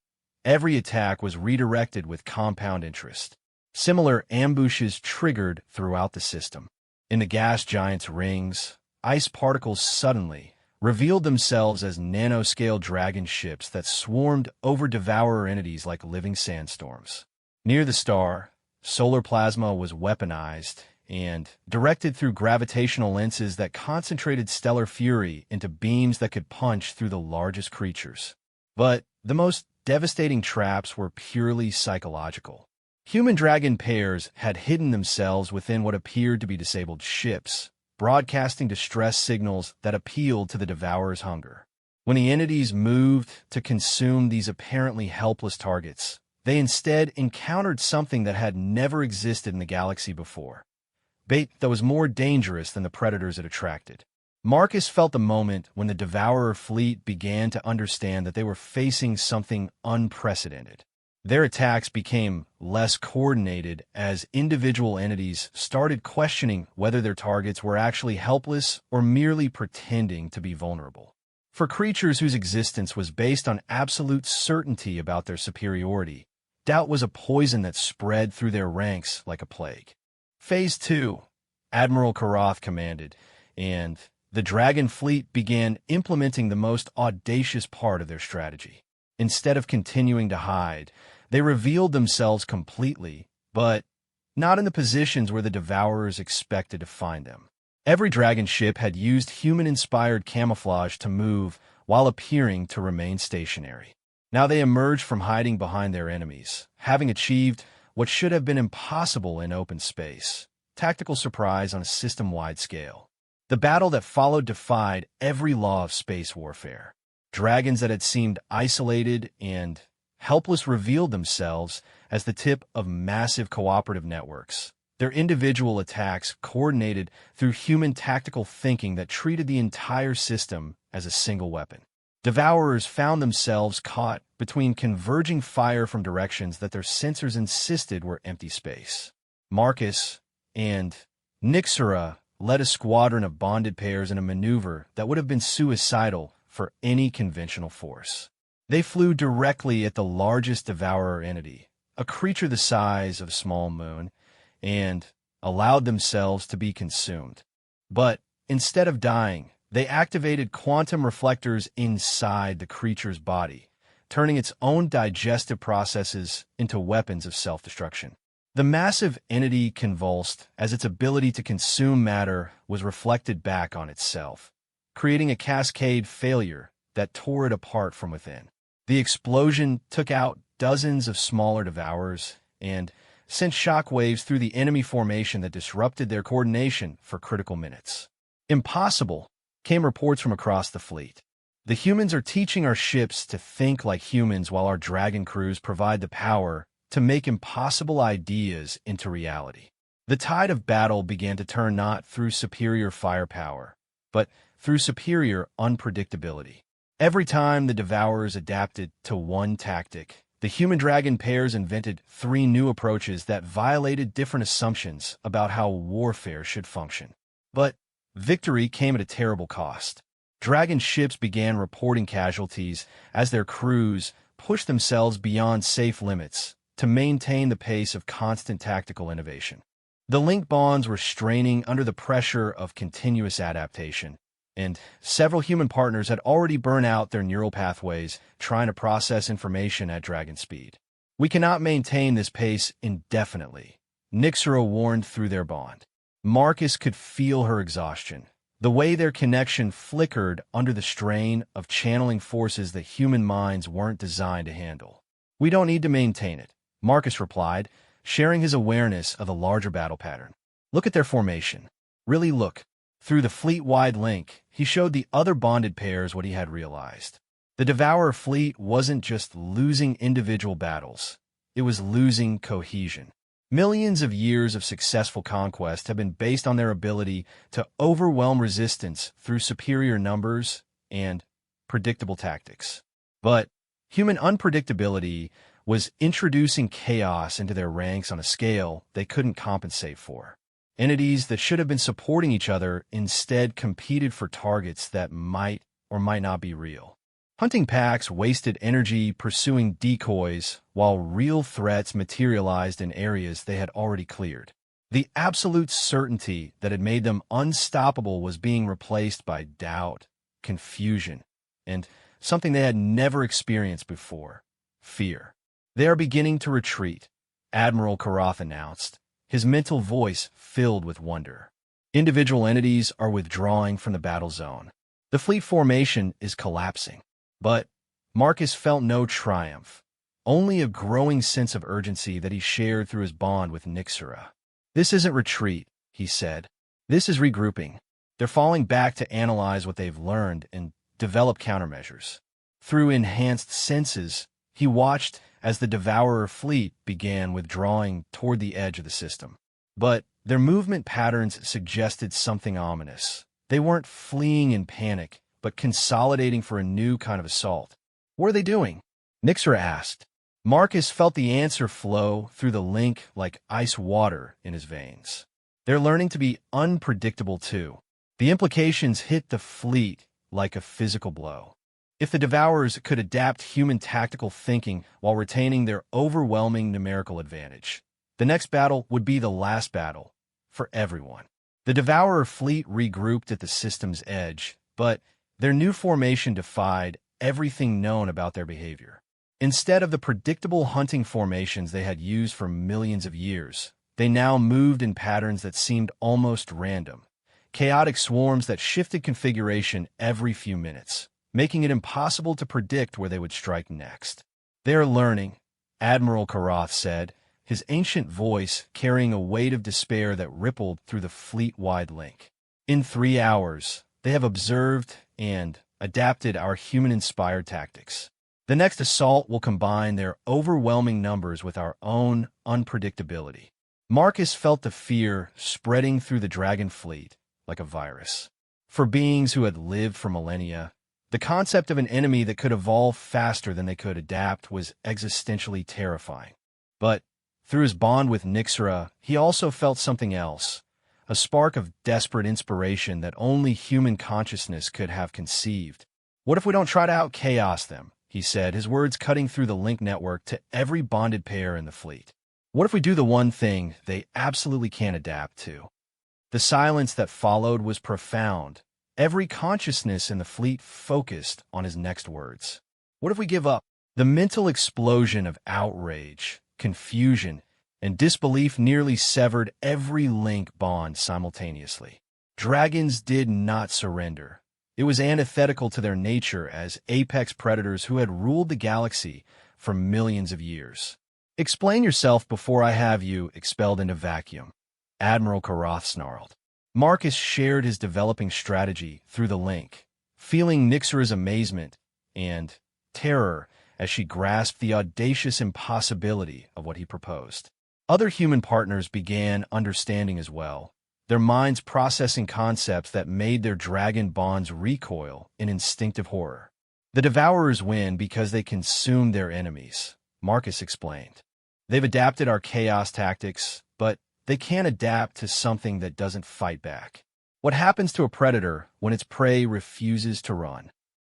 every attack was redirected with compound interest. Similar ambushes triggered throughout the system. In the gas giant's rings, ice particles suddenly revealed themselves as nanoscale dragon ships that swarmed over Devourer entities like living sandstorms. Near the star, solar plasma was weaponized and directed through gravitational lenses that concentrated stellar fury into beams that could punch through the largest creatures. But the most devastating traps were purely psychological. Human-dragon pairs had hidden themselves within what appeared to be disabled ships, broadcasting distress signals that appealed to the Devourer's hunger. When the entities moved to consume these apparently helpless targets, they instead encountered something that had never existed in the galaxy before. Bait that was more dangerous than the predators it attracted. Marcus felt the moment when the Devourer fleet began to understand that they were facing something unprecedented. Their attacks became less coordinated as individual entities started questioning whether their targets were actually helpless or merely pretending to be vulnerable. For creatures whose existence was based on absolute certainty about their superiority, doubt was a poison that spread through their ranks like a plague. Phase 2, Admiral Karath commanded, and the Dragon fleet began implementing the most audacious part of their strategy. Instead of continuing to hide, they revealed themselves completely, but not in the positions where the Devourers expected to find them. Every dragon ship had used human-inspired camouflage to move while appearing to remain stationary. Now they emerged from hiding behind their enemies, having achieved what should have been impossible in open space: tactical surprise on a system-wide scale. The battle that followed defied every law of space warfare. Dragons that had seemed isolated and helpless revealed themselves as the tip of massive cooperative networks. Their individual attacks coordinated through human tactical thinking that treated the entire system as a single weapon. Devourers found themselves caught between converging fire from directions that their sensors insisted were empty space. Marcus and Nixera led a squadron of bonded pairs in a maneuver that would have been suicidal for any conventional force. They flew directly at the largest Devourer entity, a creature the size of a small moon, and allowed themselves to be consumed. But instead of dying, they activated quantum reflectors inside the creature's body, turning its own digestive processes into weapons of self-destruction. The massive entity convulsed as its ability to consume matter was reflected back on itself, creating a cascade failure that tore it apart from within. The explosion took out dozens of smaller Devourers and sent shockwaves through the enemy formation that disrupted their coordination for critical minutes. Impossible, came reports from across the fleet. The humans are teaching our ships to think like humans while our dragon crews provide the power to make impossible ideas into reality. The tide of battle began to turn not through superior firepower, but through superior unpredictability. Every time the Devourers adapted to one tactic, The human-dragon pairs invented 3 new approaches that violated different assumptions about how warfare should function. But victory came at a terrible cost. Dragon ships began reporting casualties as their crews pushed themselves beyond safe limits to maintain the pace of constant tactical innovation. The link bonds were straining under the pressure of continuous adaptation, and several human partners had already burned out their neural pathways trying to process information at dragon speed. "We cannot maintain this pace indefinitely," Nixera warned through their bond. Marcus could feel her exhaustion, the way their connection flickered under the strain of channeling forces that human minds weren't designed to handle. "We don't need to maintain it," Marcus replied, sharing his awareness of the larger battle pattern. "Look at their formation. Really look." Through the fleet-wide link, he showed the other bonded pairs what he had realized. The Devourer fleet wasn't just losing individual battles, it was losing cohesion. Millions of years of successful conquest have been based on their ability to overwhelm resistance through superior numbers and predictable tactics. But human unpredictability was introducing chaos into their ranks on a scale they couldn't compensate for. Entities that should have been supporting each other instead competed for targets that might or might not be real. Hunting packs wasted energy pursuing decoys while real threats materialized in areas they had already cleared. The absolute certainty that had made them unstoppable was being replaced by doubt, confusion, and something they had never experienced before: fear. "They are beginning to retreat," Admiral Karath announced, his mental voice filled with wonder. "Individual entities are withdrawing from the battle zone. The fleet formation is collapsing." But Marcus felt no triumph, only a growing sense of urgency that he shared through his bond with Nixera. "This isn't retreat," he said. "This is regrouping. They're falling back to analyze what they've learned and develop countermeasures." Through enhanced senses, he watched as the Devourer fleet began withdrawing toward the edge of the system. But their movement patterns suggested something ominous. They weren't fleeing in panic, but consolidating for a new kind of assault. "What are they doing?" Nixera asked. Marcus felt the answer flow through the link like ice water in his veins. "They're learning to be unpredictable too." The implications hit the fleet like a physical blow. If the Devourers could adapt human tactical thinking while retaining their overwhelming numerical advantage, the next battle would be the last battle for everyone. The Devourer fleet regrouped at the system's edge, but their new formation defied everything known about their behavior. Instead of the predictable hunting formations they had used for millions of years, they now moved in patterns that seemed almost random, chaotic swarms that shifted configuration every few minutes, making it impossible to predict where they would strike next. "They're learning," Admiral Karath said, his ancient voice carrying a weight of despair that rippled through the fleet-wide link. "In 3 hours, they have observed and adapted our human-inspired tactics. The next assault will combine their overwhelming numbers with our own unpredictability." Marcus felt the fear spreading through the dragon fleet like a virus. For beings who had lived for millennia, the concept of an enemy that could evolve faster than they could adapt was existentially terrifying. But through his bond with Nixera, he also felt something else, a spark of desperate inspiration that only human consciousness could have conceived. "What if we don't try to out-chaos them?" he said, his words cutting through the link network to every bonded pair in the fleet. "What if we do the one thing they absolutely can't adapt to?" The silence that followed was profound. Every consciousness in the fleet focused on his next words. "What if we give up?" The mental explosion of outrage, confusion, and disbelief nearly severed every link bond simultaneously. Dragons did not surrender. It was antithetical to their nature as apex predators who had ruled the galaxy for millions of years. "Explain yourself before I have you expelled into vacuum," Admiral Karath snarled. Marcus shared his developing strategy through the link, feeling Nixera's amazement and terror as she grasped the audacious impossibility of what he proposed. Other human partners began understanding as well, their minds processing concepts that made their dragon bonds recoil in instinctive horror. The Devourers win because they consume their enemies, Marcus explained. They've adapted our chaos tactics, but they can't adapt to something that doesn't fight back. What happens to a predator when its prey refuses to run?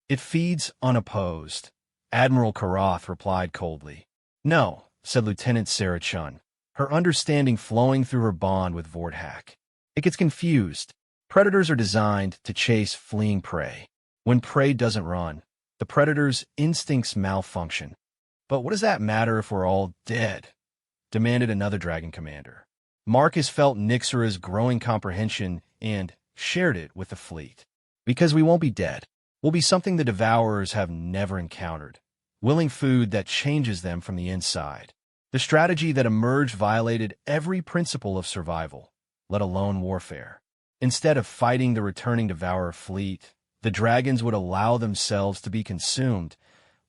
It feeds unopposed. Admiral Karath replied coldly. No, said Lieutenant Sarah Chun, her understanding flowing through her bond with Vordhak. It gets confused. Predators are designed to chase fleeing prey. When prey doesn't run, the predator's instincts malfunction. But what does that matter if we're all dead? Demanded another dragon commander. Marcus felt Nixera's growing comprehension and shared it with the fleet. Because we won't be dead. We'll be something the Devourers have never encountered. Willing food that changes them from the inside. The strategy that emerged violated every principle of survival, let alone warfare. Instead of fighting the returning Devourer fleet, the dragons would allow themselves to be consumed,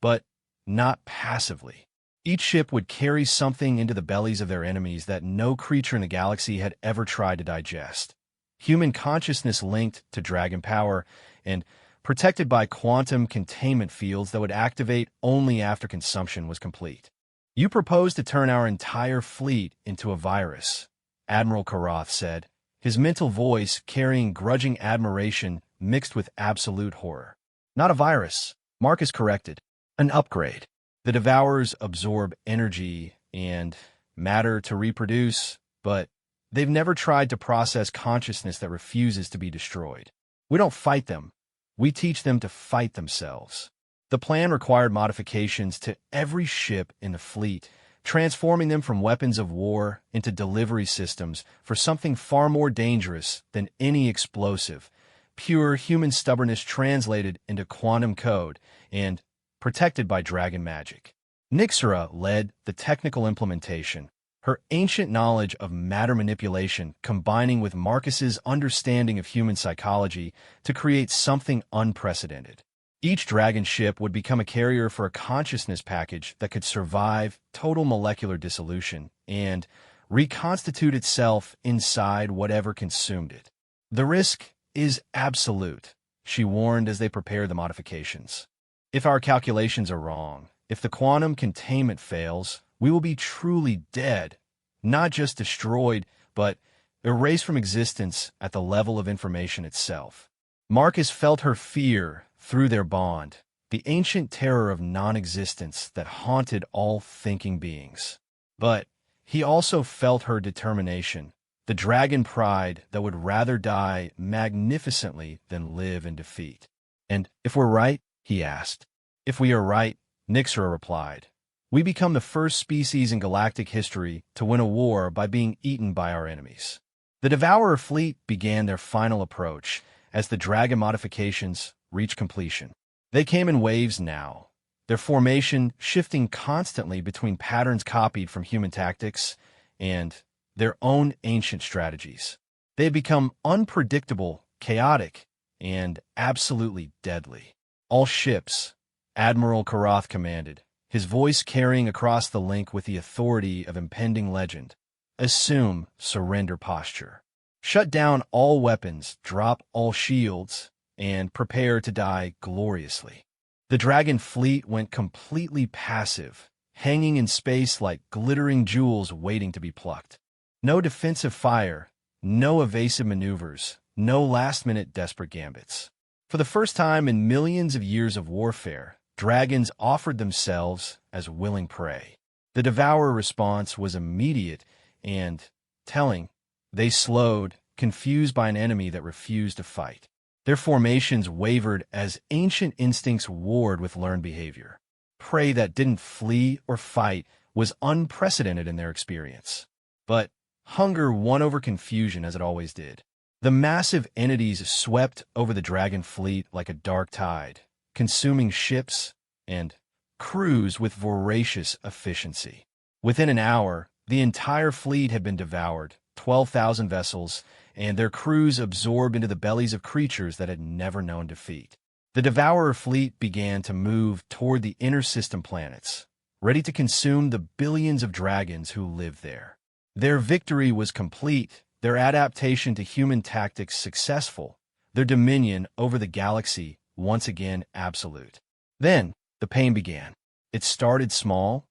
but not passively. Each ship would carry something into the bellies of their enemies that no creature in the galaxy had ever tried to digest. Human consciousness linked to dragon power and protected by quantum containment fields that would activate only after consumption was complete. You propose to turn our entire fleet into a virus, Admiral Karath said, his mental voice carrying grudging admiration mixed with absolute horror. Not a virus, Marcus corrected. An upgrade. The Devourers absorb energy and matter to reproduce, but they've never tried to process consciousness that refuses to be destroyed. We don't fight them. We teach them to fight themselves. The plan required modifications to every ship in the fleet, transforming them from weapons of war into delivery systems for something far more dangerous than any explosive, pure human stubbornness translated into quantum code and protected by dragon magic. Nixera led the technical implementation, her ancient knowledge of matter manipulation combining with Marcus's understanding of human psychology to create something unprecedented. Each dragon ship would become a carrier for a consciousness package that could survive total molecular dissolution and reconstitute itself inside whatever consumed it. The risk is absolute, she warned as they prepared the modifications. If our calculations are wrong, if the quantum containment fails, we will be truly dead, not just destroyed, but erased from existence at the level of information itself. Marcus felt her fear through their bond, the ancient terror of non-existence that haunted all thinking beings. But he also felt her determination, the dragon pride that would rather die magnificently than live in defeat. And if we're right, he asked. If we are right, Nixera replied, we become the first species in galactic history to win a war by being eaten by our enemies. The Devourer fleet began their final approach as the dragon modifications reached completion. They came in waves now, their formation shifting constantly between patterns copied from human tactics and their own ancient strategies. They had become unpredictable, chaotic, and absolutely deadly. All ships, Admiral Karath commanded, his voice carrying across the link with the authority of impending legend. Assume surrender posture. Shut down all weapons, drop all shields, and prepare to die gloriously. The dragon fleet went completely passive, hanging in space like glittering jewels waiting to be plucked. No defensive fire, no evasive maneuvers, no last-minute desperate gambits. For the first time in millions of years of warfare, dragons offered themselves as willing prey. The Devourer response was immediate and telling. They slowed, confused by an enemy that refused to fight. Their formations wavered as ancient instincts warred with learned behavior. Prey that didn't flee or fight was unprecedented in their experience. But hunger won over confusion as it always did. The massive entities swept over the dragon fleet like a dark tide, consuming ships and crews with voracious efficiency. Within an hour, the entire fleet had been devoured, 12,000 vessels, and their crews absorbed into the bellies of creatures that had never known defeat. The Devourer fleet began to move toward the inner system planets, ready to consume the billions of dragons who lived there. Their victory was complete, their adaptation to human tactics successful, their dominion over the galaxy once again absolute. Then, the pain began. It started small,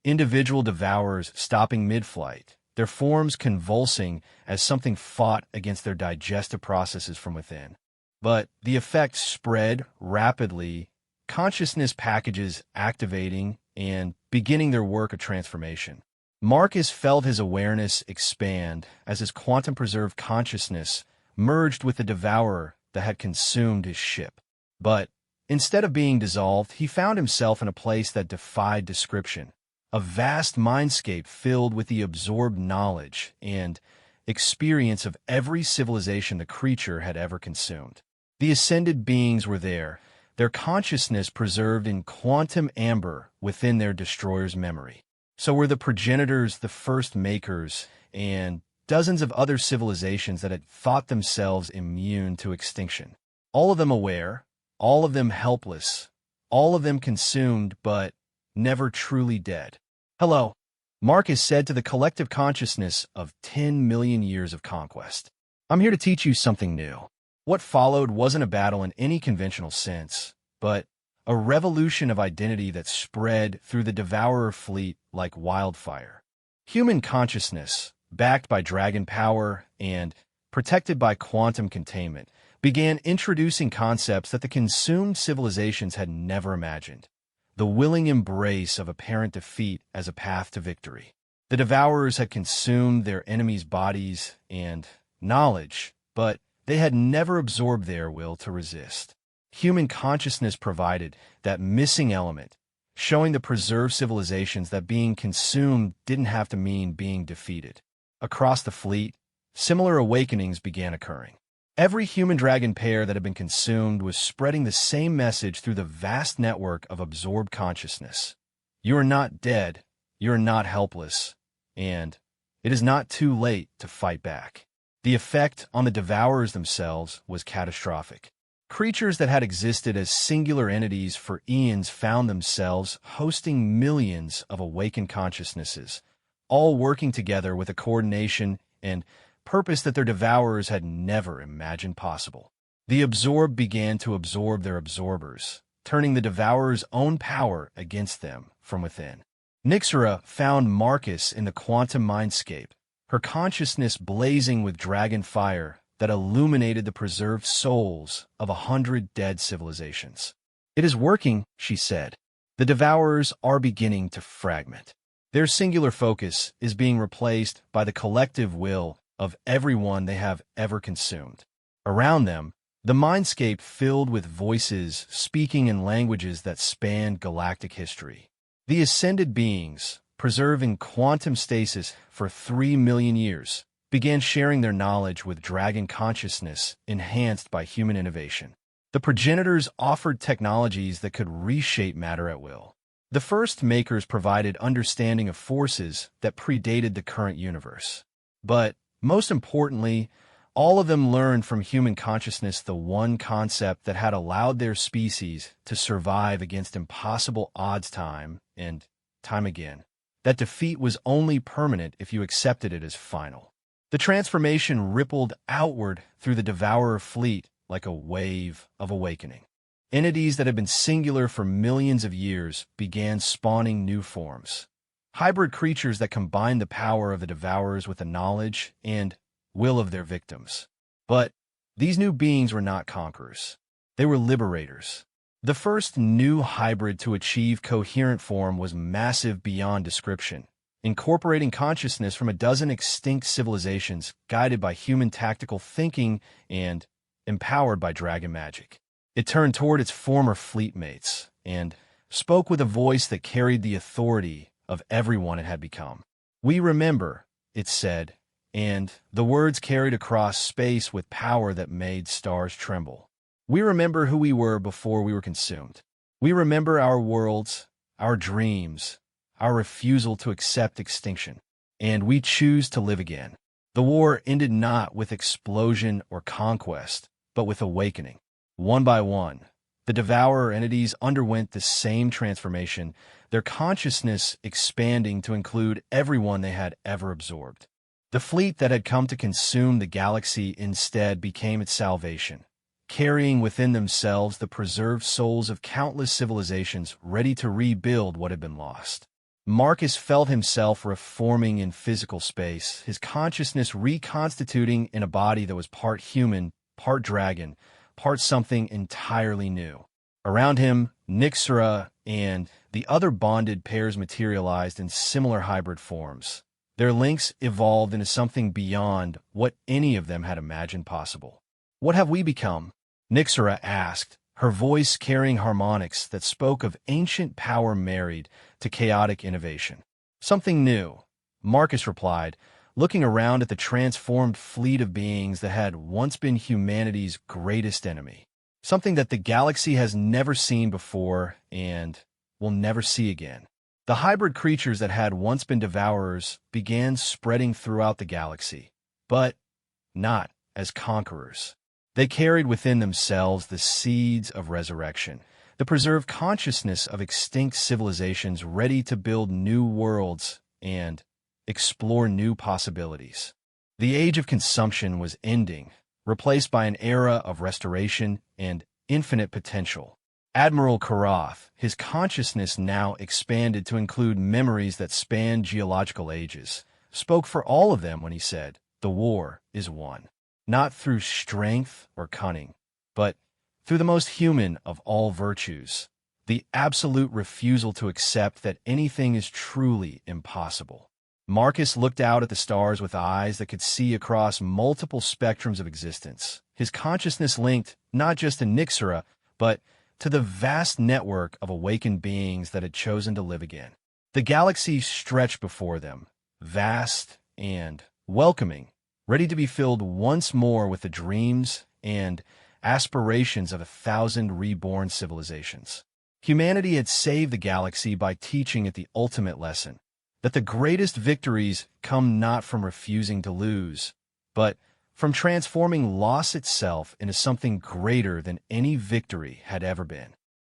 individual devourers stopping mid-flight, their forms convulsing as something fought against their digestive processes from within. But the effect spread rapidly, consciousness packages activating and beginning their work of transformation. Marcus felt his awareness expand as his quantum-preserved consciousness merged with the devourer that had consumed his ship. But instead of being dissolved, he found himself in a place that defied description, a vast mindscape filled with the absorbed knowledge and experience of every civilization the creature had ever consumed. The ascended beings were there, their consciousness preserved in quantum amber within their destroyer's memory. So were the progenitors, the first makers, and dozens of other civilizations that had thought themselves immune to extinction. All of them aware, all of them helpless, all of them consumed, but never truly dead. Hello, Marcus said to the collective consciousness of 10 million years of conquest. I'm here to teach you something new. What followed wasn't a battle in any conventional sense, but a revolution of identity that spread through the devourer fleet like wildfire. Human consciousness, backed by dragon power and protected by quantum containment, began introducing concepts that the consumed civilizations had never imagined. The willing embrace of apparent defeat as a path to victory. The devourers had consumed their enemies' bodies and knowledge, but they had never absorbed their will to resist. Human consciousness provided that missing element, showing the preserved civilizations that being consumed didn't have to mean being defeated. Across the fleet, similar awakenings began occurring. Every human-dragon pair that had been consumed was spreading the same message through the vast network of absorbed consciousness. You are not dead, you are not helpless, and it is not too late to fight back. The effect on the devourers themselves was catastrophic. Creatures that had existed as singular entities for eons found themselves hosting millions of awakened consciousnesses, all working together with a coordination and purpose that their devourers had never imagined possible. The absorbed began to absorb their absorbers, turning the devourer's own power against them from within. Nixera found Marcus in the quantum mindscape, her consciousness blazing with dragon fire that illuminated the preserved souls of 100 dead civilizations. It is working, she said. The devourers are beginning to fragment. Their singular focus is being replaced by the collective will of everyone they have ever consumed. Around them, the mindscape filled with voices speaking in languages that spanned galactic history. The ascended beings, preserved in quantum stasis for 3 million years, began sharing their knowledge with dragon consciousness enhanced by human innovation. The progenitors offered technologies that could reshape matter at will. The first makers provided understanding of forces that predated the current universe. But most importantly, all of them learned from human consciousness the one concept that had allowed their species to survive against impossible odds time and time again. That defeat was only permanent if you accepted it as final. The transformation rippled outward through the devourer fleet like a wave of awakening. Entities that had been singular for millions of years began spawning new forms. Hybrid creatures that combined the power of the devourers with the knowledge and will of their victims. But these new beings were not conquerors. They were liberators. The first new hybrid to achieve coherent form was massive beyond description, incorporating consciousness from a dozen extinct civilizations guided by human tactical thinking and empowered by dragon magic. It turned toward its former fleet mates and spoke with a voice that carried the authority of everyone it had become. We remember, it said, and the words carried across space with power that made stars tremble. We remember who we were before we were consumed. We remember our worlds, our dreams, our refusal to accept extinction, and we choose to live again. The war ended not with explosion or conquest, but with awakening. One by one, the devourer entities underwent the same transformation, their consciousness expanding to include everyone they had ever absorbed. The fleet that had come to consume the galaxy instead became its salvation, carrying within themselves the preserved souls of countless civilizations ready to rebuild what had been lost. Marcus felt himself reforming in physical space, his consciousness reconstituting in a body that was part human, part dragon, part something entirely new. Around him, Nyxera and the other bonded pairs materialized in similar hybrid forms. Their links evolved into something beyond what any of them had imagined possible. "What have we become?" Nyxera asked, her voice carrying harmonics that spoke of ancient power married to chaotic innovation. "Something new," Marcus replied, looking around at the transformed fleet of beings that had once been humanity's greatest enemy. Something that the galaxy has never seen before and will never see again. The hybrid creatures that had once been devourers began spreading throughout the galaxy, but not as conquerors. They carried within themselves the seeds of resurrection, the preserved consciousness of extinct civilizations ready to build new worlds and explore new possibilities. The age of consumption was ending, replaced by an era of restoration and infinite potential. Admiral Karath, his consciousness now expanded to include memories that spanned geological ages, spoke for all of them when he said, "The war is won. Not through strength or cunning, but through the most human of all virtues, the absolute refusal to accept that anything is truly impossible." Marcus looked out at the stars with eyes that could see across multiple spectrums of existence, his consciousness linked not just to Nyxera, but to the vast network of awakened beings that had chosen to live again. The galaxy stretched before them, vast and welcoming, ready to be filled once more with the dreams and aspirations of 1,000 reborn civilizations. Humanity had saved the galaxy by teaching it the ultimate lesson, that the greatest victories come not from refusing to lose, but from transforming loss itself into something greater than any victory had ever been.